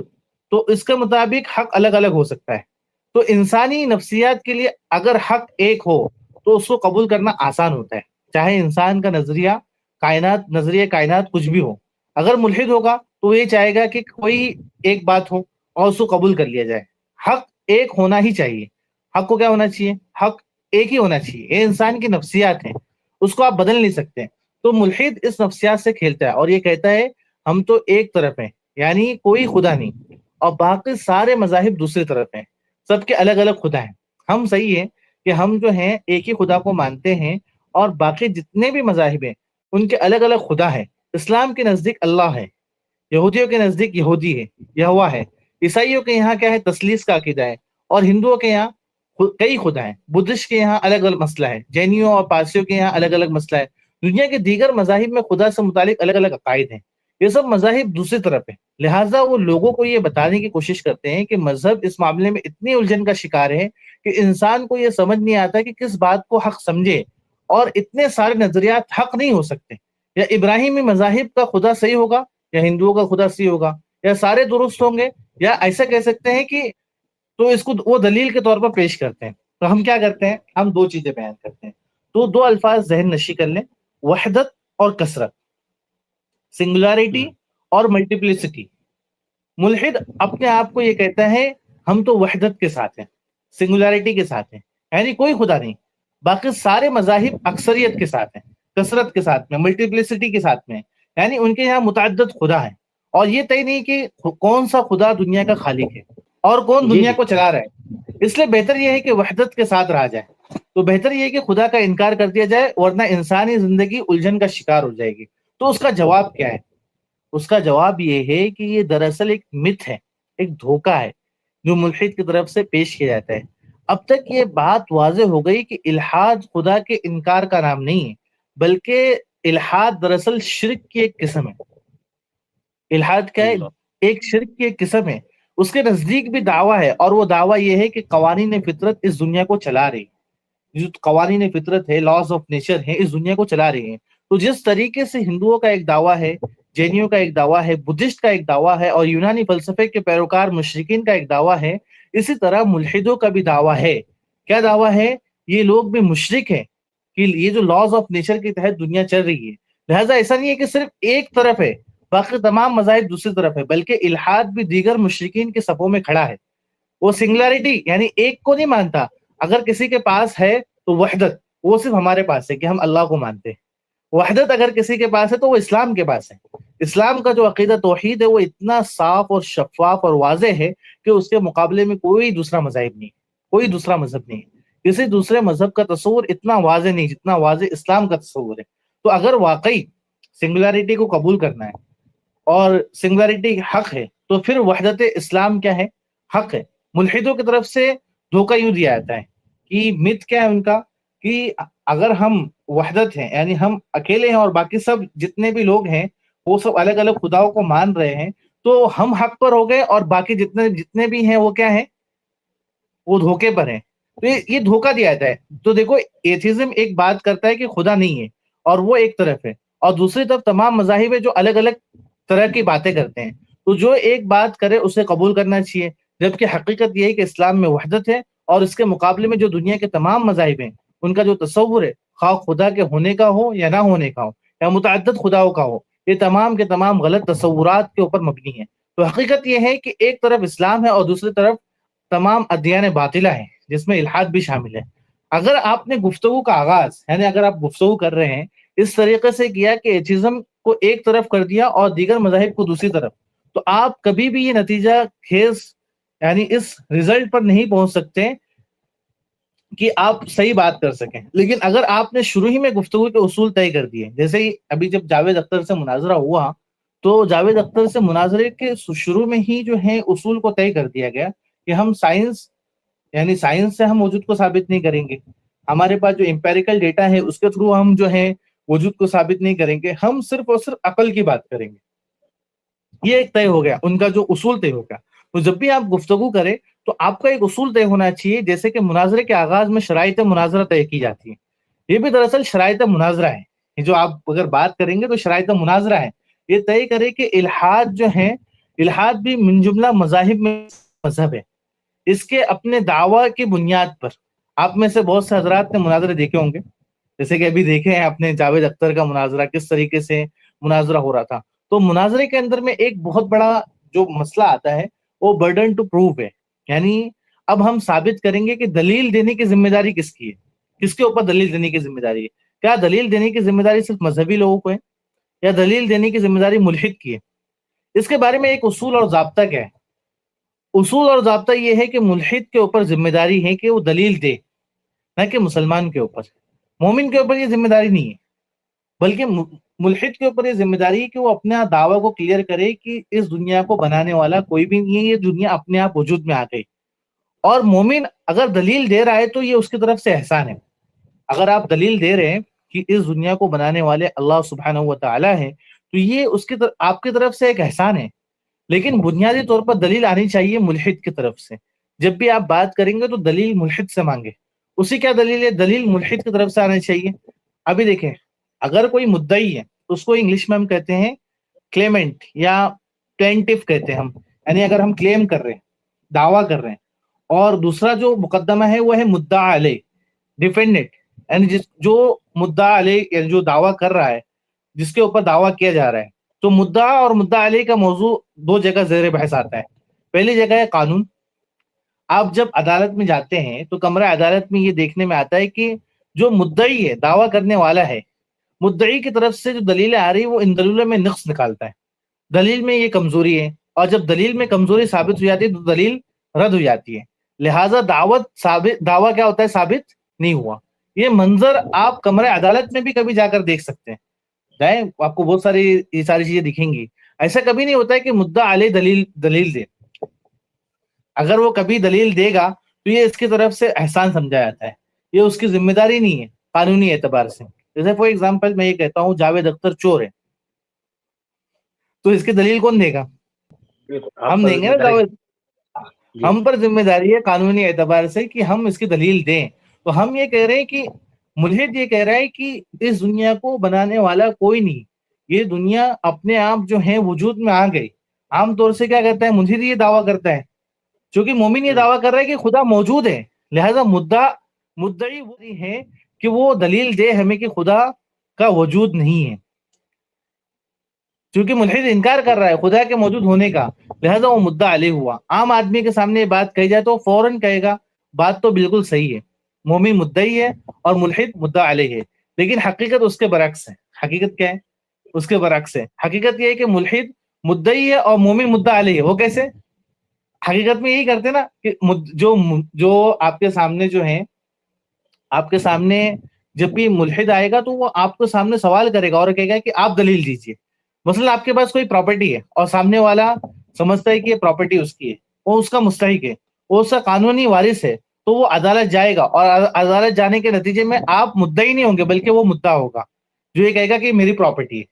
تو اس کے مطابق حق الگ الگ ہو سکتا ہے۔ تو انسانی نفسیات کے لیے اگر حق ایک ہو تو اس کو قبول کرنا آسان ہوتا ہے، چاہے انسان کا نظریہ کائنات کچھ بھی ہو۔ اگر ملحد ہوگا تو یہ چاہے گا کہ کوئی ایک بات ہو اور اس کو قبول کر لیا جائے۔ حق ایک ہونا ہی چاہیے۔ حق کو کیا ہونا چاہیے؟ حق ایک ہی ہونا چاہیے۔ یہ انسان کی نفسیات ہیں، اس کو آپ بدل نہیں سکتے۔ تو ملحد اس نفسیات سے کھیلتا ہے اور یہ کہتا ہے ہم تو ایک طرف ہیں، یعنی کوئی خدا نہیں، اور باقی سارے مذاہب دوسری طرف ہیں، سب کے الگ الگ خدا ہیں۔ ہم صحیح ہے کہ ہم جو ہیں ایک ہی خدا کو مانتے ہیں، اور باقی جتنے بھی مذاہب ہیں ان کے الگ الگ خدا ہیں۔ اسلام کے نزدیک اللہ ہے، یہودیوں کے نزدیک یہودی ہے، یہوہ ہے، عیسائیوں کے یہاں کیا ہے؟ تثلیث کا عقیدہ ہے، اور ہندوؤں کے یہاں کئی خدا ہیں، بدھسٹ کے یہاں الگ الگ مسئلہ ہے، جینیوں اور پارسیوں کے یہاں الگ الگ مسئلہ ہے۔ دنیا کے دیگر مذاہب میں خدا سے متعلق الگ الگ عقائد ہیں، یہ سب مذاہب دوسری طرف ہیں۔ لہٰذا وہ لوگوں کو یہ بتانے کی کوشش کرتے ہیں کہ مذہب اس معاملے میں اتنی الجھن کا شکار ہے کہ انسان کو یہ سمجھ نہیں آتا کہ کس بات کو حق سمجھے، اور اتنے سارے نظریات حق نہیں ہو سکتے۔ یا ابراہیمی مذاہب کا خدا صحیح ہوگا، یا ہندوؤں کا خدا صحیح ہوگا، یا سارے درست ہوں گے، یا ایسا کہہ سکتے ہیں کہ تو اس کو وہ دلیل کے طور پر پیش کرتے ہیں۔ تو ہم کیا کرتے ہیں؟ ہم دو چیزیں بیان کرتے ہیں۔ تو دو الفاظ ذہن نشی کر لیں، وحدت اور کثرت، سنگولیرٹی اور ملٹیپلسٹی۔ ملحد اپنے آپ کو یہ کہتا ہے ہم تو وحدت کے ساتھ ہیں، سنگولیرٹی کے ساتھ ہیں، یعنی کوئی خدا نہیں، باقی سارے مذاہب اکثریت کے ساتھ ہیں، کثرت کے ساتھ میں، ملٹیپلسٹی کے ساتھ میں، یعنی ان کے یہاں متعدد خدا ہے، اور یہ طے نہیں کہ کون سا خدا دنیا کا خالق ہے اور کون دنیا کو چلا رہا ہے۔ اس لیے بہتر یہ ہے کہ وحدت کے ساتھ رہا جائے۔ تو بہتر یہ ہے کہ خدا کا انکار کر دیا جائے، ورنہ انسانی زندگی الجھن کا شکار ہو جائے گی۔ تو اس کا جواب کیا ہے؟ اس کا جواب یہ ہے کہ یہ دراصل ایک مت ہے، ایک دھوکہ ہے جو ملحد کی طرف سے پیش کیا جاتا ہے۔ اب تک یہ بات واضح ہو گئی کہ الحاد خدا کے انکار کا نام نہیں ہے، بلکہ الحاد دراصل شرک کی ایک قسم ہے۔ الحاد کیا ہے؟ ایک شرک کی ایک قسم ہے۔ اس کے نزدیک بھی دعویٰ ہے، اور وہ دعویٰ یہ ہے کہ قوانین فطرت اس دنیا کو چلا رہی، جو قوانین فطرت ہے، لاز آف نیچر ہے، اس دنیا کو چلا رہی ہیں۔ تو جس طریقے سے ہندوؤں کا ایک دعویٰ ہے، جینیوں کا ایک دعویٰ ہے، بدھسٹ کا ایک دعویٰ ہے، اور یونانی فلسفے کے پیروکار مشرکین کا ایک دعویٰ ہے، اسی طرح ملحدوں کا بھی دعویٰ ہے۔ کیا دعویٰ ہے؟ یہ لوگ بھی مشرک ہیں کہ یہ جو لاز آف نیچر کے تحت دنیا چل رہی ہے۔ لہٰذا ایسا نہیں ہے کہ صرف ایک طرف ہے، باقی تمام مذاہب دوسری طرف ہے، بلکہ الحاد بھی دیگر مشرکین کے صفوں میں کھڑا ہے۔ وہ سنگولیرٹی یعنی ایک کو نہیں مانتا۔ اگر کسی کے پاس ہے تو وحدت، وہ صرف ہمارے پاس ہے کہ ہم اللہ کو مانتے ہیں۔ وحدت اگر کسی کے پاس ہے تو وہ اسلام کے پاس ہے۔ اسلام کا جو عقیدہ توحید ہے وہ اتنا صاف اور شفاف اور واضح ہے کہ اس کے مقابلے میں کوئی دوسرا مذہب نہیں، کوئی دوسرا مذہب نہیں، کسی دوسرے مذہب کا تصور اتنا واضح نہیں جتنا واضح اسلام کا تصور ہے۔ تو اگر واقعی سنگولیرٹی کو قبول کرنا ہے اور سنگولیرٹی حق ہے، تو پھر وحدت اسلام کیا ہے؟ حق ہے۔ ملحدوں کی طرف سے دھوکہ یوں دیا جاتا ہے کہ مت کیا ہے ان کا، کہ اگر ہم وحدت ہیں یعنی ہم اکیلے ہیں اور باقی سب جتنے بھی لوگ ہیں وہ سب الگ الگ خداؤں کو مان رہے ہیں، تو ہم حق پر ہو گئے اور باقی جتنے بھی ہیں وہ کیا ہیں؟ وہ دھوکے پر ہیں۔ تو یہ دھوکہ دیا جاتا ہے۔ تو دیکھو، ایتھیزم ایک بات کرتا ہے کہ خدا نہیں ہے اور وہ ایک طرف ہے، اور دوسری طرف تمام مذاہب ہے جو الگ الگ طرح کی باتیں کرتے ہیں۔ تو جو ایک بات کرے اسے قبول کرنا چاہیے، جبکہ حقیقت یہ ہے کہ اسلام میں وحدت ہے، اور اس کے مقابلے میں جو دنیا کے تمام مذاہب ہیں ان کا جو تصور ہے، خواہ خدا کے ہونے کا ہو یا نہ ہونے کا ہو، یا متعدد خداؤں کا ہو، یہ تمام کے تمام غلط تصورات کے اوپر مبنی ہے۔ تو حقیقت یہ ہے کہ ایک طرف اسلام ہے اور دوسری طرف تمام ادیان باطلہ ہیں، جس میں الحاد بھی شامل ہے۔ اگر آپ نے گفتگو کا آغاز، یعنی اگر آپ گفتگو کر رہے ہیں، اس طریقے سے کیا کہ ایتھیزم کو ایک طرف کر دیا اور دیگر مذاہب کو دوسری طرف، تو آپ کبھی بھی یہ نتیجہ خیز یعنی اس رزلٹ پر نہیں پہنچ سکتے کہ آپ صحیح بات کر سکیں۔ لیکن اگر آپ نے شروع ہی میں گفتگو کے اصول طے کر دیے، جیسے ہی ابھی جب جاوید اختر سے مناظرہ ہوا تو جاوید اختر سے مناظرے کے شروع میں ہی جو ہے اصول کو طے کر دیا گیا کہ ہم سائنس یعنی سائنس سے ہم وجود کو ثابت نہیں کریں گے، ہمارے پاس جو امپیریکل ڈیٹا ہے اس کے تھرو ہم جو ہے وجود کو ثابت نہیں کریں گے، ہم صرف اور صرف عقل کی بات کریں گے۔ یہ ایک طے ہو گیا، ان کا جو اصول طے ہو گیا۔ تو جب بھی آپ گفتگو کریں تو آپ کا ایک اصول طے ہونا چاہیے، جیسے کہ مناظرے کے آغاز میں شرائط مناظرہ طے کی جاتی ہے، یہ بھی دراصل شرائط مناظرہ ہے، یہ جو آپ اگر بات کریں گے تو شرائط مناظرہ ہے، یہ طے کرے کہ الحاد جو ہے، الحاد بھی من جملہ مذاہب میں مذہب ہے، اس کے اپنے دعویٰ کی بنیاد پر آپ میں سے بہت سے حضرات نے مناظرے دیکھے ہوں گے، جیسے کہ ابھی دیکھے ہیں اپنے جاوید اختر کا مناظرہ کس طریقے سے مناظرہ ہو رہا تھا. تو مناظرے کے اندر میں ایک بہت بڑا جو مسئلہ آتا ہے وہ برڈن ٹو پروف ہے، یعنی اب ہم ثابت کریں گے کہ دلیل دینے کی ذمہ داری کس کی ہے، کس کے اوپر دلیل دینے کی ذمہ داری ہے. کیا دلیل دینے کی ذمہ داری صرف مذہبی لوگوں کو ہے یا دلیل دینے کی ذمہ داری ملحد کی ہے؟ اس کے بارے میں ایک اصول اور ضابطہ کیا ہے؟ اصول اور ضابطہ یہ ہے کہ ملحد کے اوپر ذمہ داری ہے کہ وہ دلیل دے، نہ کہ مسلمان کے اوپر. مومن کے اوپر یہ ذمہ داری نہیں ہے، بلکہ ملحد کے اوپر یہ ذمہ داری ہے کہ وہ اپنا دعویٰ کو کلیئر کرے کہ اس دنیا کو بنانے والا کوئی بھی نہیں ہے، یہ دنیا اپنے آپ وجود میں آ گئی. اور مومن اگر دلیل دے رہا ہے تو یہ اس کی طرف سے احسان ہے. اگر آپ دلیل دے رہے ہیں کہ اس دنیا کو بنانے والے اللہ سبحانہ و تعالی ہیں تو یہ اس کی آپ کی طرف سے ایک احسان ہے. لیکن بنیادی طور پر دلیل آنی چاہیے ملحد کی طرف سے. جب بھی آپ بات کریں گے تو دلیل ملحد سے مانگے. اسی کیا دلیل ہے؟ دلیل ملحد کی طرف سے آنی چاہیے. ابھی دیکھیں، اگر کوئی مدعی ہے تو اس کو انگلش میں ہم کہتے ہیں کلیمنٹ یا پلینٹف کہتے ہیں ہم، یعنی اگر ہم کلیم کر رہے ہیں، دعویٰ کر رہے ہیں، اور دوسرا جو مقدمہ ہے وہ ہے مدعا علیہ، ڈیفینڈنٹ، یعنی جو مدعا علیہ یعنی جو دعویٰ کر رہا ہے، جس کے اوپر دعویٰ کیا جا رہا ہے. تو مدعا اور مدعا علیہ کا موضوع دو جگہ زیر بحث آتا ہے. پہلی جگہ ہے قانون. آپ جب عدالت میں جاتے ہیں تو کمرہ عدالت میں یہ دیکھنے میں آتا ہے کہ جو مدعی ہے، دعویٰ کرنے والا ہے، مدعی کی طرف سے جو دلیلیں آ رہی ہے وہ ان دلیلوں میں نقص نکالتا ہے، دلیل میں یہ کمزوری ہے، اور جب دلیل میں کمزوری ثابت ہو جاتی ہے تو دلیل رد ہو جاتی ہے. لہٰذا دعویٰ کیا ہوتا ہے؟ ثابت نہیں ہوا. یہ منظر آپ کمرہ عدالت میں بھی کبھی جا کر دیکھ سکتے ہیں، جائیں آپ کو بہت ساری یہ ساری چیزیں دکھیں گی. ایسا کبھی نہیں ہوتا ہے کہ مدعا علیہ دلیل دے. اگر وہ کبھی دلیل دے گا تو یہ اس کی طرف سے احسان سمجھا جاتا ہے، یہ اس کی ذمہ داری نہیں ہے قانونی اعتبار سے. جیسے فار ایگزامپل میں یہ کہتا ہوں جاوید اختر چور ہے، تو اس کی دلیل کون دے گا؟ ہم دیں گے نا جاوید. ہم پر ذمہ داری ہے قانونی اعتبار سے کہ ہم اس کی دلیل دیں. تو ہم یہ کہہ رہے ہیں کہ ملحد یہ کہہ رہا ہے کہ اس دنیا کو بنانے والا کوئی نہیں، یہ دنیا اپنے آپ جو ہے وجود میں آ گئی. عام طور سے کیا کرتا ہے ملحد؟ یہ دعویٰ کرتا ہے، چونکہ مومن یہ دعویٰ کر رہا ہے کہ خدا موجود ہے، لہذا مدعی وہ ہے کہ وہ دلیل دے ہمیں کہ خدا کا وجود نہیں ہے. چونکہ ملحد انکار کر رہا ہے خدا کے موجود ہونے کا، لہذا وہ مدعا علیہ ہوا. عام آدمی کے سامنے یہ بات کہی جائے تو فوراً کہے گا بات تو بالکل صحیح ہے، مومن مدعی ہے اور ملحد مدعا علیہ ہے. لیکن حقیقت اس کے برعکس ہے. حقیقت کیا ہے؟ اس کے برعکس ہے. حقیقت یہ ہے کہ ملحد مدعی ہے اور مومن مدعا علیہ ہے. وہ کیسے؟ حقیقت میں یہی کرتے نا کہ جو آپ کے سامنے جو ہیں، آپ کے سامنے جب بھی ملحد آئے گا تو وہ آپ کے سامنے سوال کرے گا اور کہے گا کہ آپ دلیل دیجیے. مثلا آپ کے پاس کوئی پراپرٹی ہے اور سامنے والا سمجھتا ہے کہ یہ پراپرٹی اس کی ہے، وہ اس کا مستحق ہے، وہ اس کا قانونی وارث ہے، تو وہ عدالت جائے گا اور عدالت جانے کے نتیجے میں آپ مدعی نہیں ہوں گے بلکہ وہ مدعا ہوگا جو یہ کہے گا کہ میری پراپرٹی ہے.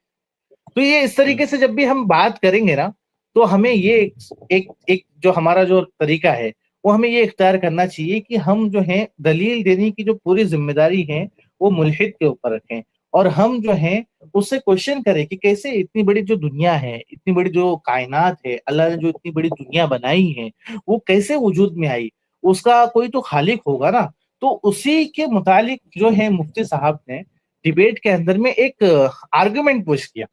تو یہ اس طریقے سے جب بھی ہم بات کریں گے نا تو ہمیں یہ ایک جو ہمارا جو طریقہ ہے وہ ہمیں یہ اختیار کرنا چاہیے کہ ہم جو ہیں دلیل دینے کی جو پوری ذمہ داری ہے وہ ملحد کے اوپر رکھیں، اور ہم جو ہیں اس سے کوشچن کریں کہ کیسے اتنی بڑی جو دنیا ہے، اتنی بڑی جو کائنات ہے، اللہ نے جو اتنی بڑی دنیا بنائی ہے وہ کیسے وجود میں آئی؟ اس کا کوئی تو خالق ہوگا نا. تو اسی کے متعلق جو ہے مفتی صاحب نے ڈیبیٹ کے اندر میں ایک آرگومنٹ پیش کیا.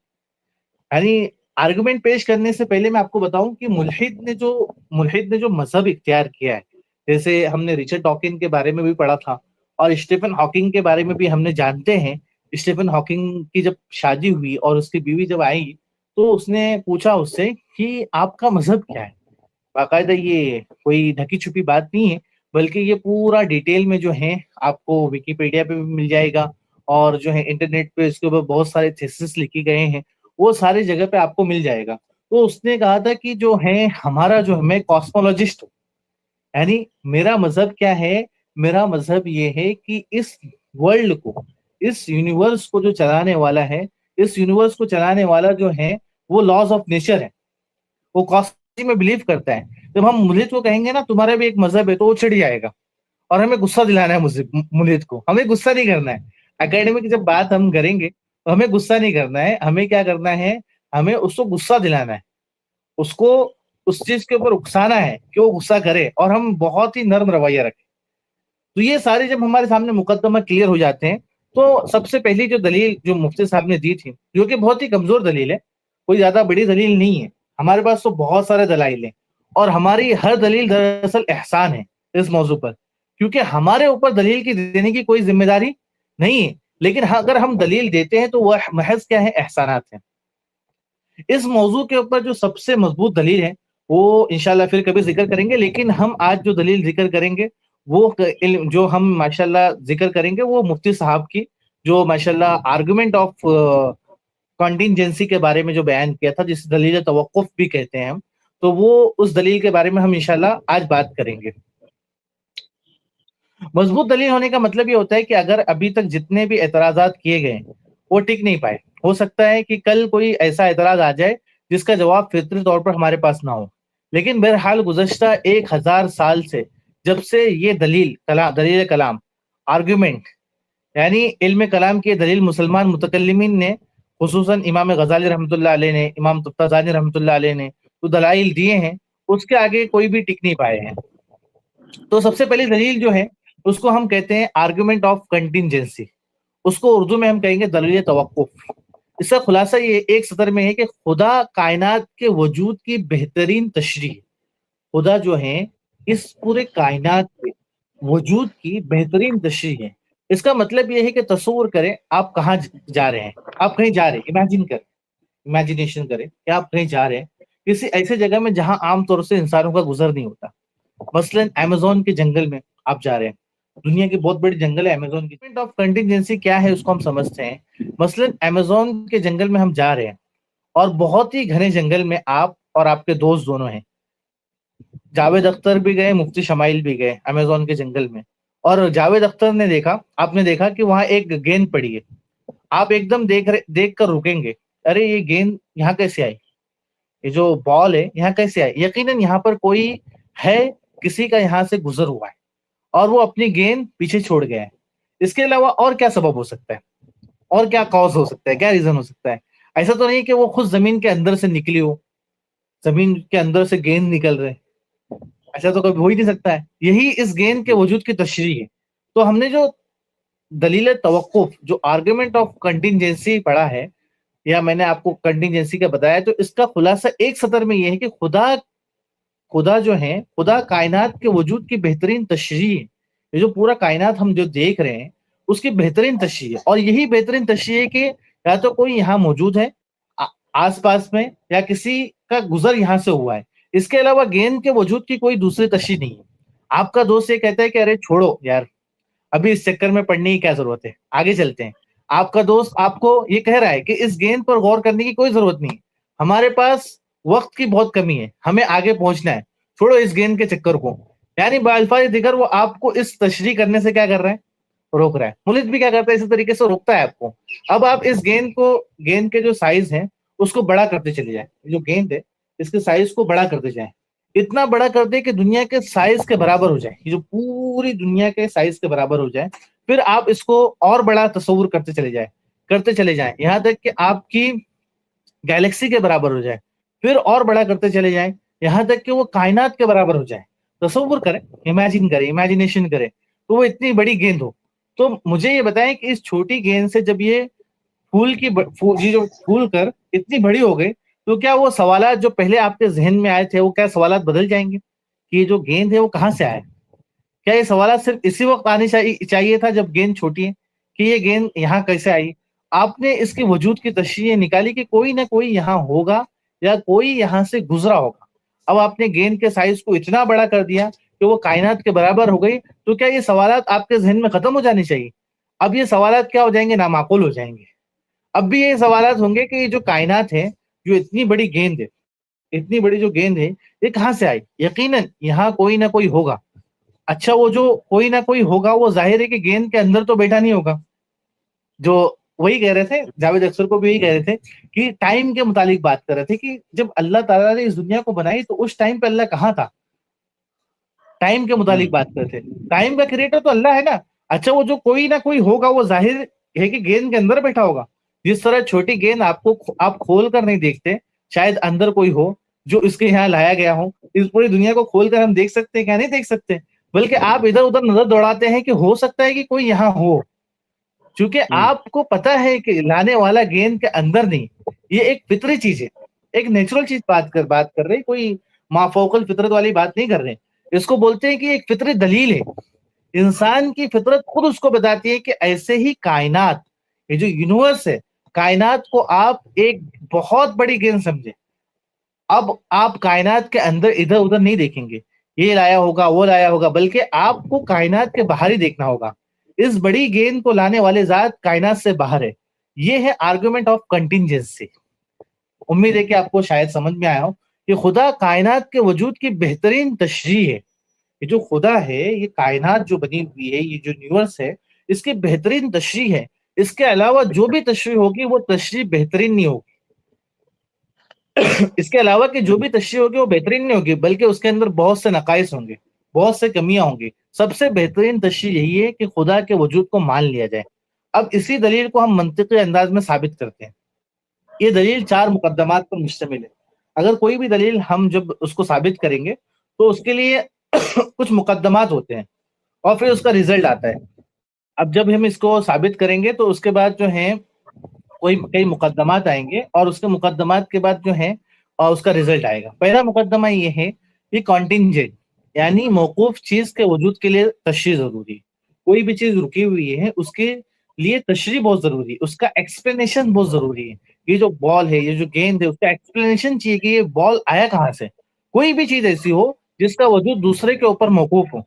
یعنی آرگومنٹ پیش کرنے سے پہلے میں آپ کو بتاؤں کہ ملحد نے جو مذہب اختیار کیا ہے، جیسے ہم نے ریچرڈ ڈاکن کے بارے میں بھی پڑھا تھا اور اسٹیفن ہاکنگ کے بارے میں بھی ہم نے جانتے ہیں. اسٹیفن ہاکنگ کی جب شادی ہوئی اور اس کی بیوی جب آئی تو اس نے پوچھا اس سے کہ آپ کا مذہب کیا ہے. باقاعدہ یہ کوئی ڈھکی چھپی بات نہیں ہے بلکہ یہ پورا ڈیٹیل میں جو ہے آپ کو ویکیپیڈیا پہ بھی مل جائے گا، اور جو ہے انٹرنیٹ پہ اس کے اوپر بہت سارے تھیسس لکھی گئے ہیں، وہ ساری جگہ پہ آپ کو مل جائے گا. تو اس نے کہا تھا کہ جو ہے ہمارا جو میں کاسمولوجسٹ ہوں، یعنی میرا مذہب کیا ہے؟ میرا مذہب یہ ہے کہ اس ورلڈ کو، اس یونیورس کو جو چلانے والا ہے، اس یونیورس کو چلانے والا جو ہے وہ لاز آف نیچر ہے، وہ کاسمولوجی میں بلیو کرتا ہے. جب ہم منید کو کہیں گے نا تمہارا بھی ایک مذہب ہے تو وہ چڑھ جائے گا اور ہمیں غصہ دلانا ہے منید کو. ہمیں غصہ نہیں کرنا ہے. اکیڈمی کی جب بات ہم کریں گے تو ہمیں غصہ نہیں کرنا ہے. ہمیں کیا کرنا ہے, ہمیں اس کو غصہ دلانا ہے, اس کو اس چیز کے اوپر اکسانا ہے کہ وہ غصہ کرے اور ہم بہت ہی نرم رویہ رکھیں. تو یہ سارے جب ہمارے سامنے مقدمہ کلیئر ہو جاتے ہیں تو سب سے پہلی جو دلیل جو مفتی صاحب نے دی تھی, جو کہ بہت ہی کمزور دلیل ہے, کوئی زیادہ بڑی دلیل نہیں ہے, ہمارے پاس تو بہت سارے دلائل ہیں اور ہماری ہر دلیل دراصل احسان ہے اس موضوع پر, کیونکہ ہمارے اوپر دلیل کی دینے کی کوئی ذمہ داری نہیں ہے, لیکن اگر ہم دلیل دیتے ہیں تو وہ محض کیا ہے, احسانات ہیں. اس موضوع کے اوپر جو سب سے مضبوط دلیل ہے وہ انشاءاللہ پھر کبھی ذکر کریں گے, لیکن ہم آج جو دلیل ذکر کریں گے وہ جو ہم ماشاءاللہ ذکر کریں گے وہ مفتی صاحب کی جو ماشاءاللہ آرگومنٹ آف کنٹینجنسی کے بارے میں جو بیان کیا تھا, جس دلیل توقف بھی کہتے ہیں ہم, تو وہ اس دلیل کے بارے میں ہم انشاءاللہ آج بات کریں گے. مضبوط دلیل ہونے کا مطلب یہ ہوتا ہے کہ اگر ابھی تک جتنے بھی اعتراضات کیے گئے وہ ٹک نہیں پائے, ہو سکتا ہے کہ کل کوئی ایسا اعتراض آ جائے جس کا جواب فطری طور پر ہمارے پاس نہ ہو, لیکن بہرحال گزشتہ 1000 سال سے جب سے یہ دلیل کلام آرگومنٹ یعنی علم کلام کی دلیل مسلمان متکلمین نے, خصوصاً امام غزالی رحمۃ اللہ علیہ نے, امام طبرانی رحمۃ اللہ علیہ نے جو دلائل دیے ہیں اس کے آگے کوئی بھی ٹک نہیں پائے ہیں. تو سب سے پہلی دلیل جو ہے اس کو ہم کہتے ہیں آرگومنٹ آف کنٹینجنسی, اس کو اردو میں ہم کہیں گے دلیل توقف. اس کا خلاصہ یہ ایک سطر میں ہے کہ خدا کائنات کے وجود کی بہترین تشریح, خدا جو ہے اس پورے کائنات کے وجود کی بہترین تشریح ہے. اس کا مطلب یہ ہے کہ تصور کریں آپ کہاں جا رہے ہیں, آپ کہیں جا رہے ہیں, امیجنیشن کریں کہ آپ کہیں جا رہے ہیں کسی ایسے جگہ میں جہاں عام طور سے انسانوں کا گزر نہیں ہوتا. مثلا امیزون کے جنگل میں آپ جا رہے ہیں, دنیا کی بہت بڑی جنگل ہے امیزون کی. آف کنٹینجنسی کیا ہے اس کو ہم سمجھتے ہیں. مثلا امیزون کے جنگل میں ہم جا رہے ہیں اور بہت ہی گھنے جنگل میں آپ اور آپ کے دوست دونوں ہیں. جاوید اختر بھی گئے, مفتی شمائل بھی گئے امیزون کے جنگل میں, اور جاوید اختر نے دیکھا, آپ نے دیکھا کہ وہاں ایک گیند پڑی ہے. آپ ایک دم دیکھ کر رکیں گے, ارے یہ گیند یہاں کیسے آئی, یہ جو بال ہے یہاں کیسے آئی, یقیناً یہاں پر کوئی ہے, کسی کا یہاں سے گزر ہوا ہے اور وہ اپنی گیند پیچھے چھوڑ گیا ہے. اس کے علاوہ اور کیا سبب ہو سکتا ہے, اور کیا کاز ہو سکتا ہے, کیا ریزن ہو سکتا ہے. ایسا تو نہیں کہ وہ خود زمین کے اندر سے نکلی ہو, زمین کے اندر سے گیند نکل رہے, ایسا تو کبھی ہو ہی نہیں سکتا ہے. یہی اس گیند کے وجود کی تشریح ہے. تو ہم نے جو دلیل توقف جو آرگومنٹ آف کنٹینجنسی پڑھا ہے, یا میں نے آپ کو کنٹینجنسی کا بتایا, تو اس کا خلاصہ ایک سطر میں یہ ہے کہ خدا جو ہے, خدا کائنات کے وجود کی بہترین تشریح ہے. یہ جو پورا کائنات ہم جو دیکھ رہے ہیں اس کی بہترین تشریح ہے, اور یہی بہترین تشریح ہے کہ یا تو کوئی یہاں موجود ہے آس پاس میں, یا کسی کا گزر یہاں سے ہوا ہے. اس کے علاوہ گیند کے وجود کی کوئی دوسری تشریح نہیں ہے. آپ کا دوست یہ کہتا ہے کہ ارے چھوڑو یار, ابھی اس چکر میں پڑھنے کی کیا ضرورت ہے, آگے چلتے ہیں. آپ کا دوست آپ کو یہ کہہ رہا ہے کہ اس گیند پر غور کرنے کی کوئی ضرورت نہیں, ہمارے پاس وقت کی بہت کمی ہے, ہمیں آگے پہنچنا ہے, چھوڑو اس گیند کے چکر کو. یعنی بالفاظ دیگر وہ آپ کو اس تشریح کرنے سے کیا کر رہے ہیں, روک رہا ہے. ملک بھی کیا کرتا ہے, اسی طریقے سے روکتا ہے آپ کو. اب آپ اس گیند کے جو سائز ہیں اس کو بڑا کرتے چلے جائیں, جو گیند ہے اس کے سائز کو بڑا کرتے جائیں, اتنا بڑا کر دے کہ دنیا کے سائز کے برابر ہو جائے, یہ جو پوری دنیا کے سائز کے برابر ہو جائے. پھر آپ اس کو اور بڑا تصور کرتے چلے جائیں یہاں تک کہ آپ کی گیلیکسی کے برابر ہو جائے. پھر اور بڑا کرتے چلے جائیں یہاں تک کہ وہ کائنات کے برابر ہو جائے. تصور کریں, امیجنیشن کریں, تو وہ اتنی بڑی گیند ہو. تو مجھے یہ بتائیں کہ اس چھوٹی گیند سے جب یہ پھول کر اتنی بڑی ہو گئی, تو کیا وہ سوالات جو پہلے آپ کے ذہن میں آئے تھے وہ کیا سوالات بدل جائیں گے کہ یہ جو گیند ہے وہ کہاں سے آئے؟ کیا یہ سوالات صرف اسی وقت آنے چاہیے تھا جب گیند چھوٹی ہے, کہ یہ گیند یہاں کیسے آئی؟ آپ نے اس کے وجود کی تشریح نکالی کہ کوئی نہ کوئی یہاں ہوگا یا کوئی یہاں سے گزرا ہوگا. اب آپ نے گیند کے سائز کو اتنا بڑا کر دیا کہ وہ کائنات کے برابر ہو گئی, تو کیا یہ سوالات آپ کے ذہن میں ختم ہو جانے چاہیے؟ اب یہ سوالات کیا ہو جائیں گے, نامعقول ہو جائیں گے. اب بھی یہ سوالات ہوں گے کہ یہ جو کائنات ہے, جو اتنی بڑی گیند ہے, اتنی بڑی جو گیند ہے, یہ کہاں سے آئی؟ یقیناً یہاں کوئی نہ کوئی ہوگا. اچھا, وہ جو کوئی نہ کوئی ہوگا وہ ظاہر ہے کہ گیند کے اندر تو بیٹھا نہیں ہوگا. جو وہی کہہ رہے تھے, جاوید اختر کو بھی یہی کہہ رہے تھے کہ ٹائم کے متعلق بات کر رہے تھے کہ جب اللہ تعالیٰ نے اس دنیا کو بنائی تو اس ٹائم پہ اللہ کہاں تھا, ٹائم کے متعلق بات کرتے ہیں. ٹائم کا کریٹر تو اللہ ہے نا. اچھا وہ جو کوئی نہ کوئی ہوگا وہ ظاہر ہے کہ گیند کے اندر بیٹھا ہوگا. جس طرح چھوٹی گیند آپ کھول کر نہیں دیکھتے, شاید اندر کوئی ہو جو اس کے یہاں لایا گیا ہو. اس پوری دنیا کو کھول کر ہم دیکھ سکتے ہیں کیا؟ نہیں دیکھ سکتے, بلکہ آپ ادھر ادھر نظر دوڑاتے ہیں کہ ہو سکتا ہے کہ کوئی یہاں ہو. چونکہ آپ کو پتا ہے کہ لانے والا گیند کے اندر نہیں. یہ ایک فطری چیز ہے, ایک نیچرل چیز بات کر رہے, کوئی مافوق الفطرت والی بات نہیں کر رہے. اس کو بولتے ہیں کہ ایک فطری دلیل ہے. انسان کی فطرت خود اس کو بتاتی ہے کہ ایسے ہی کائنات, یہ جو یونیورس ہے, کائنات کو آپ ایک بہت بڑی گیند سمجھے. اب آپ کائنات کے اندر ادھر ادھر نہیں دیکھیں گے یہ لایا ہوگا وہ لایا ہوگا, بلکہ آپ کو کائنات کے باہر ہی دیکھنا ہوگا. اس بڑی گیند کو لانے والے ذات کائنات سے باہر ہے. یہ ہے آرگومنٹ آف کنٹینجنسی. امید ہے کہ آپ کو شاید سمجھ میں آیا ہو کہ خدا کائنات کے وجود کی بہترین تشریح ہے. یہ جو خدا ہے, یہ کائنات جو بنی ہوئی ہے, یہ جو یونیورس ہے, اس کی بہترین تشریح ہے. اس کے علاوہ جو بھی تشریح ہوگی وہ تشریح بہترین نہیں ہوگی. اس کے علاوہ کہ جو بھی تشریح ہوگی وہ بہترین نہیں ہوگی, بلکہ اس کے اندر بہت سے نقائص ہوں گے, بہت سے کمیاں ہوں گی. سب سے بہترین تشریح یہی ہے کہ خدا کے وجود کو مان لیا جائے. اب اسی دلیل کو ہم منطقی انداز میں ثابت کرتے ہیں. یہ دلیل 4 مقدمات پر مشتمل ہے. اگر کوئی بھی دلیل ہم جب اس کو ثابت کریں گے تو اس کے لیے کچھ مقدمات ہوتے ہیں اور پھر اس کا ریزلٹ آتا ہے. اب جب ہم اس کو ثابت کریں گے تو اس کے بعد جو ہیں کئی مقدمات آئیں گے, اور اس کے مقدمات کے بعد جو ہے اور اس کا ریزلٹ آئے گا. پہلا مقدمہ یہ ہے کہ کانٹینجنٹ, یعنی موقوف چیز کے وجود کے لیے تشریح ضروری ہے. کوئی بھی چیز رکی ہوئی ہے اس کے لیے تشریح بہت ضروری ہے, اس کا ایکسپلینیشن بہت ضروری ہے. یہ جو بال ہے, یہ جو گیند ہے, اس کا ایکسپلینیشن چاہیے کہ یہ بال آیا کہاں سے. کوئی بھی چیز ایسی ہو جس کا وجود دوسرے کے اوپر موقوف ہو.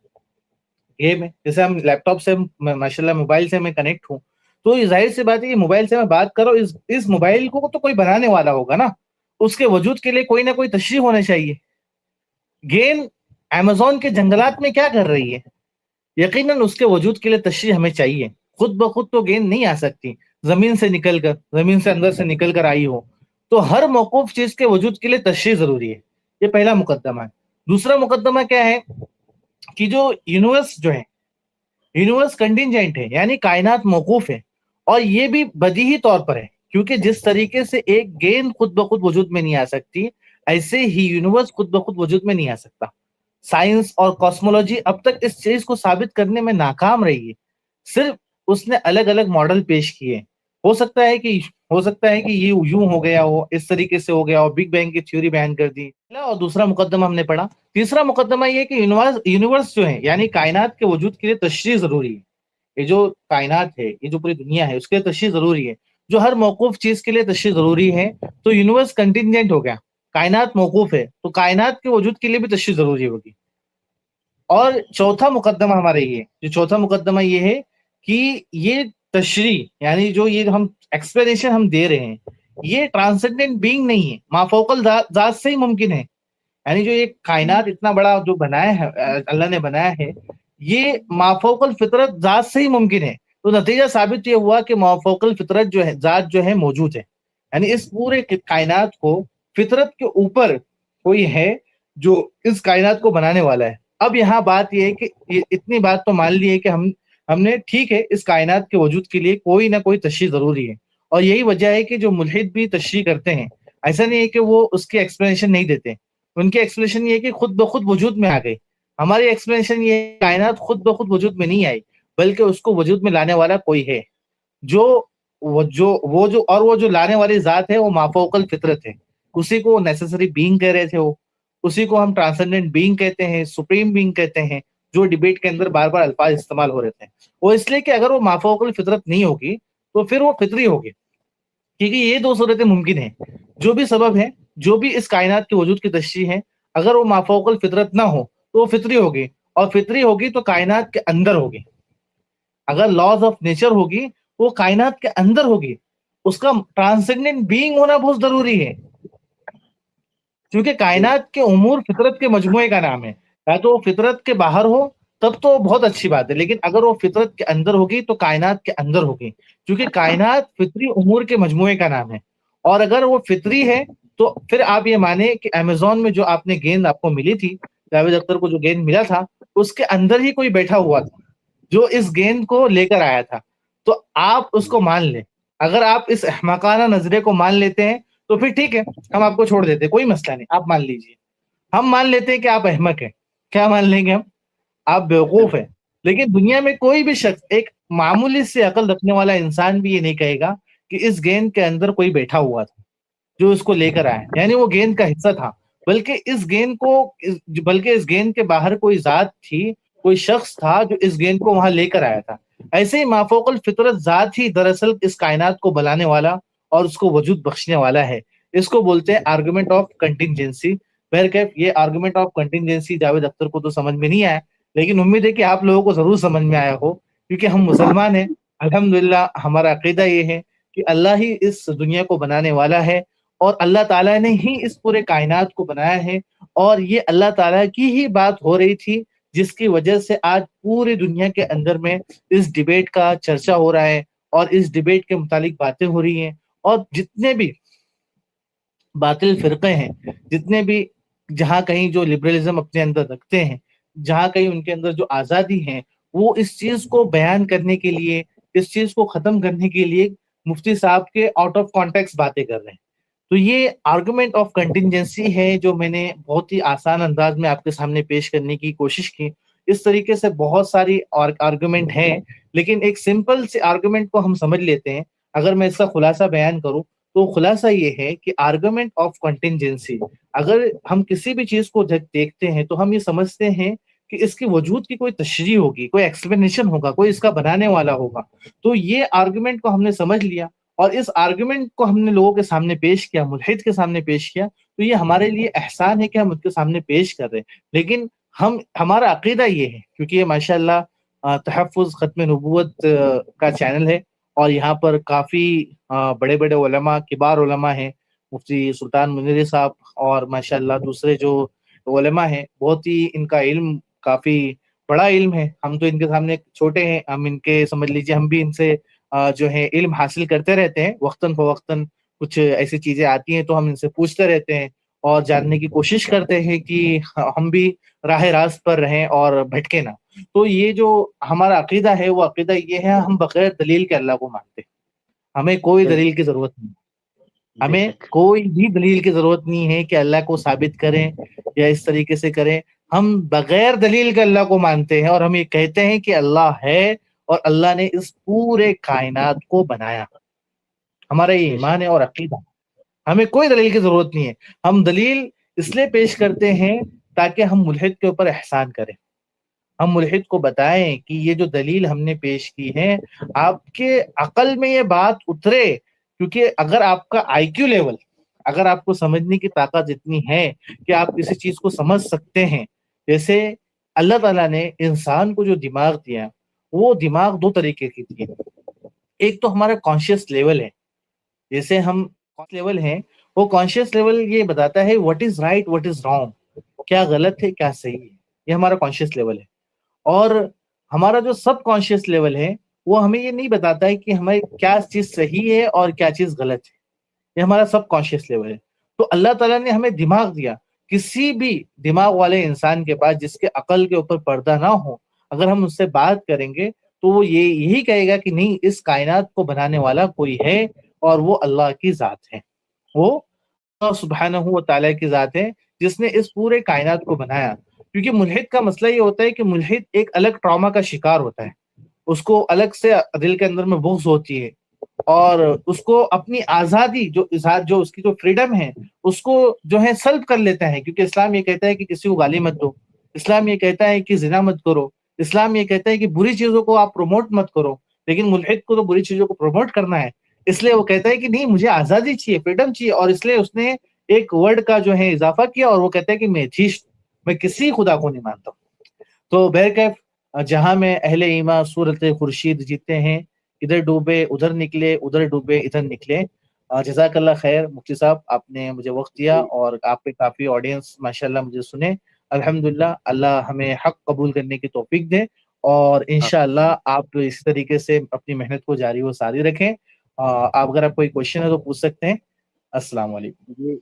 یہ میں جیسے ہم لیپ ٹاپ سے ماشاءاللہ موبائل سے میں کنیکٹ ہوں, تو یہ ظاہر سی بات ہے کہ موبائل سے میں بات کروں, اس موبائل کو تو کوئی بنانے والا ہوگا نا, اس کے وجود کے لیے کوئی نہ کوئی تشریح ہونا چاہیے. گیند امیزون کے جنگلات میں کیا کر رہی ہے؟ یقیناً اس کے وجود کے لیے تشریح ہمیں چاہیے. خود بخود تو گیند نہیں آ سکتی, زمین سے اندر سے نکل کر آئی ہو. تو ہر موقوف چیز کے وجود کے لیے تشریح ضروری ہے. یہ پہلا مقدمہ ہے. دوسرا مقدمہ کیا ہے کہ جو یونیورس یونیورس کنٹینجنٹ ہے, یعنی کائنات موقوف ہے, اور یہ بھی بدیہی طور پر ہے, کیونکہ جس طریقے سے ایک گیند خود بخود وجود میں نہیں آ سکتی, ایسے ہی یونیورس خود بخود وجود میں نہیں آ سکتا. سائنس اور کاسمولوجی اب تک اس چیز کو ثابت کرنے میں ناکام رہی ہے. صرف اس نے الگ الگ ماڈل پیش کیے. ہو سکتا ہے کہ یہ یوں ہو گیا ہو, اس طریقے سے ہو گیا ہو, بگ بینگ کی تھیوری بیان کر دی. اور دوسرا مقدمہ ہم نے پڑھا. تیسرا مقدمہ یہ کہ یونیورس جو ہے, یعنی کائنات کے وجود کے لیے تشریح ضروری ہے. یہ جو کائنات ہے, یہ جو پوری دنیا ہے, اس کے لیے تشریح ضروری ہے. جو ہر موقوف چیز کے لیے تشریح ضروری ہے, تو یونیورس کنٹینجنٹ ہو گیا, کائنات موقوف ہے, تو کائنات کے وجود کے لیے بھی تشریح ضروری ہوگی. اور چوتھا مقدمہ ہمارا یہ ہے کہ یہ تشریح, یعنی جو یہ ہم ایکسپلینیشن ہم دے رہے ہیں, یہ ٹرانسینڈنٹ بینگ نہیں ہے, مافوق الذات سے ہی ممکن ہے. یعنی جو یہ کائنات اتنا بڑا جو بنایا ہے, اللہ نے بنایا ہے, یہ مافوق الفطرت ذات سے ہی ممکن ہے. تو نتیجہ ثابت یہ ہوا کہ مافوق الفطرت جو ہے, ذات جو ہے موجود ہے. یعنی اس پورے کائنات کو فطرت کے اوپر کوئی ہے جو اس کائنات کو بنانے والا ہے. اب یہاں بات یہ ہے کہ اتنی بات تو مان لی ہے کہ ہم نے, ٹھیک ہے, اس کائنات کے وجود کے لیے کوئی نہ کوئی تشریح ضروری ہے. اور یہی وجہ ہے کہ جو ملحد بھی تشریح کرتے ہیں, ایسا نہیں ہے کہ وہ اس کی ایکسپلینیشن نہیں دیتے. ان کی ایکسپلینیشن یہ ہے کہ خود بخود وجود میں آ گئی. ہماری ایکسپلینیشن یہ ہے کائنات خود بخود وجود میں نہیں آئی, بلکہ اس کو وجود میں لانے والا کوئی ہے, وہ جو لانے والی ذات ہے وہ مافوق الفطرت ہے. اسی کو نیسیسری بینگ کہہ رہے تھے, اسی کو ہم ٹرانسینڈنٹ بینگ کہتے ہیں, سپریم بینگ کہتے ہیں, جو ڈیبیٹ کے اندر بار بار الفاظ استعمال ہو رہے تھے. وہ اس لیے کہ اگر وہ مافوق الفطرت نہیں ہوگی تو پھر وہ فطری ہوگی. کیونکہ یہ دو صورتیں ممکن ہیں, جو بھی سبب ہے, جو بھی اس کائنات کے وجود کی تشریح ہے, اگر وہ مافوق الفطرت نہ ہو تو وہ فطری ہوگی, اور فطری ہوگی تو کائنات کے اندر ہوگی. اگر لاز آف نیچر ہوگی وہ کائنات کے اندر ہوگی. اس کا ٹرانسینڈنٹ بینگ ہونا بہت ضروری ہے, کیونکہ کائنات کے امور فطرت کے مجموعے کا نام ہے. یا تو وہ فطرت کے باہر ہو تب تو بہت اچھی بات ہے, لیکن اگر وہ فطرت کے اندر ہوگی تو کائنات کے اندر ہوگی, کیونکہ کائنات فطری امور کے مجموعے کا نام ہے. اور اگر وہ فطری ہے تو پھر آپ یہ مانیں کہ امیزون میں جو آپ نے گیند آپ کو ملی تھی, جاوید اختر کو جو گیند ملا تھا اس کے اندر ہی کوئی بیٹھا ہوا تھا جو اس گیند کو لے کر آیا تھا. تو آپ اس کو مان لیں. اگر آپ اس احمقانہ نظریے کو مان لیتے ہیں تو پھر ٹھیک ہے, ہم آپ کو چھوڑ دیتے, کوئی مسئلہ نہیں, آپ مان لیجیے. ہم مان لیتے ہیں کہ آپ احمق ہیں. کیا مان لیں گے ہم؟ آپ بیوقوف ہیں. لیکن دنیا میں کوئی بھی شخص, ایک معمولی سے عقل رکھنے والا انسان بھی یہ نہیں کہے گا کہ اس گیند کے اندر کوئی بیٹھا ہوا تھا جو اس کو لے کر آیا, یعنی وہ گیند کا حصہ تھا. بلکہ اس گیند کے باہر کوئی ذات تھی, کوئی شخص تھا جو اس گیند کو وہاں لے کر آیا تھا. ایسے ہی مافوق الفطرت ذات ہی دراصل اس کائنات کو بلانے والا اور اس کو وجود بخشنے والا ہے. اس کو بولتے ہیں آرگومنٹ آف کنٹینجنسی. بہرکیف یہ argument of contingency Javed Akhtar کو تو سمجھ میں نہیں آیا, لیکن امید ہے کہ آپ لوگوں کو ضرور سمجھ میں آیا ہو, کیونکہ ہم مسلمان ہیں. الحمدللہ ہمارا عقیدہ یہ ہے کہ اللہ ہی اس دنیا کو بنانے والا ہے, اور اللہ تعالیٰ نے ہی اس پورے کائنات کو بنایا ہے, اور یہ اللہ تعالیٰ کی ہی بات ہو رہی تھی جس کی وجہ سے آج پوری دنیا کے اندر میں اس ڈیبیٹ کا چرچا ہو رہا ہے, اور اس ڈیبیٹ کے متعلق باتیں ہو رہی ہیں. اور جتنے بھی باطل فرقے ہیں, جتنے بھی جہاں کہیں جو لبرلزم اپنے اندر رکھتے ہیں, جہاں کہیں ان کے اندر جو آزادی ہے, وہ اس چیز کو بیان کرنے کے لیے, اس چیز کو ختم کرنے کے لیے مفتی صاحب کے آؤٹ آف کانٹیکس باتیں کر رہے ہیں. تو یہ آرگومنٹ آف کنٹینجنسی ہے جو میں نے بہت ہی آسان انداز میں آپ کے سامنے پیش کرنے کی کوشش کی. اس طریقے سے بہت ساری آرگومنٹ ہیں, لیکن ایک سمپل سے آرگومنٹ کو ہم سمجھ لیتے ہیں. اگر میں اس کا خلاصہ بیان کروں تو خلاصہ یہ ہے کہ آرگومنٹ آف کنٹینجنسی, اگر ہم کسی بھی چیز کو دیکھتے ہیں تو ہم یہ سمجھتے ہیں کہ اس کی وجود کی کوئی تشریح ہوگی, کوئی ایکسپلینیشن ہوگا, کوئی اس کا بنانے والا ہوگا. تو یہ آرگومنٹ کو ہم نے سمجھ لیا, اور اس آرگومنٹ کو ہم نے لوگوں کے سامنے پیش کیا, ملحد کے سامنے پیش کیا. تو یہ ہمارے لیے احسان ہے کہ ہم اس کے سامنے پیش کر رہے ہیں. لیکن ہمارا عقیدہ یہ ہے, کیونکہ یہ ماشاءاللہ تحفظ ختم نبوت کا چینل ہے, اور یہاں پر کافی بڑے بڑے علماء, کبار علماء ہیں, مفتی سلطان منیری صاحب اور ماشاءاللہ دوسرے جو علماء ہیں, بہت ہی ان کا علم کافی بڑا علم ہے. ہم تو ان کے سامنے چھوٹے ہیں, ہم ان کے سمجھ لیجیے ہم بھی ان سے جو ہے علم حاصل کرتے رہتے ہیں. وقتاً فوقتاً کچھ ایسی چیزیں آتی ہیں تو ہم ان سے پوچھتے رہتے ہیں اور جاننے کی کوشش کرتے ہیں کہ ہم بھی راہ راست پر رہیں اور بھٹکے نہ. تو یہ جو ہمارا عقیدہ ہے وہ عقیدہ یہ ہے, ہم بغیر دلیل کے اللہ کو مانتے ہیں. ہمیں کوئی دلیل کی ضرورت نہیں, ہمیں کوئی بھی دلیل کی ضرورت نہیں ہے کہ اللہ کو ثابت کریں یا اس طریقے سے کریں. ہم بغیر دلیل کے اللہ کو مانتے ہیں, اور ہم یہ کہتے ہیں کہ اللہ ہے اور اللہ نے اس پورے کائنات کو بنایا. ہمارا یہ ایمان ہے اور عقیدہ. ہمیں کوئی دلیل کی ضرورت نہیں ہے. ہم دلیل اس لیے پیش کرتے ہیں تاکہ ہم ملحد کے اوپر احسان کریں, ہم ملحد کو بتائیں کہ یہ جو دلیل ہم نے پیش کی ہے آپ کے عقل میں یہ بات اترے. کیونکہ اگر آپ کا آئی کیو لیول, اگر آپ کو سمجھنے کی طاقت اتنی ہے کہ آپ کسی چیز کو سمجھ سکتے ہیں, جیسے اللہ تعالیٰ نے انسان کو جو دماغ دیا, وہ دماغ دو طریقے کی دی. ایک تو ہمارا کانشیس لیول ہے, جیسے ہم لیول ہیں, وہ کانشیس لیول یہ بتاتا ہے what is right what is wrong, کیا غلط ہے کیا صحیح ہے, یہ ہمارا کانشیس لیول ہے. اور ہمارا جو سب کانشیس لیول ہے وہ ہمیں یہ نہیں بتاتا ہے کہ ہمیں کیا چیز صحیح ہے اور کیا چیز غلط ہے, یہ ہمارا سب کانشیس لیول ہے. تو اللہ تعالیٰ نے ہمیں دماغ دیا, کسی بھی دماغ والے انسان کے پاس جس کے عقل کے اوپر پردہ نہ ہو, اگر ہم اس سے بات کریں گے تو وہ یہی کہے گا کہ نہیں, اس کائنات کو بنانے والا کوئی ہے اور وہ اللہ کی ذات ہے, وہ اللہ سبحانہ و تعالیٰ کی ذات ہے جس نے اس پورے کائنات کو بنایا. کیونکہ ملحد کا مسئلہ یہ ہوتا ہے کہ ملحد ایک الگ ٹراما کا شکار ہوتا ہے, اس کو الگ سے دل کے اندر میں بغض ہوتی ہے, اور اس کو اپنی آزادی جو اس کی جو فریڈم ہے اس کو جو ہے سلب کر لیتا ہے. کیونکہ اسلام یہ کہتا ہے کہ کسی کو گالی مت دو, اسلام یہ کہتا ہے کہ زنا مت کرو, اسلام یہ کہتا ہے کہ بری چیزوں کو آپ پروموٹ مت کرو. لیکن ملحد کو تو بری چیزوں کو پروموٹ کرنا ہے, اس لیے وہ کہتا ہے کہ نہیں مجھے آزادی چاہیے, فریڈم چاہیے. اور اس لیے اس نے ایک ورڈ کا جو ہے اضافہ کیا, اور وہ کہتا ہے کہ میں ایتھیسٹ, میں کسی خدا کو نہیں مانتا. تو بہرکیف جہاں میں اہل ایمان صورت خورشید جیتے ہیں, ادھر ڈوبے ادھر نکلے, ادھر ڈوبے ادھر نکلے. جزاک اللہ خیر مفتی صاحب, آپ نے مجھے وقت دیا اور آپ کے کافی آڈینس ماشاءاللہ مجھے سنے. الحمدللہ اللہ ہمیں حق قبول کرنے کی توفیق دے, اور انشاءاللہ آپ اسی طریقے سے اپنی محنت کو جاری و ساری رکھیں. آپ اگر آپ کوئی کوشچن ہے تو پوچھ سکتے ہیں. السلام علیکم. جی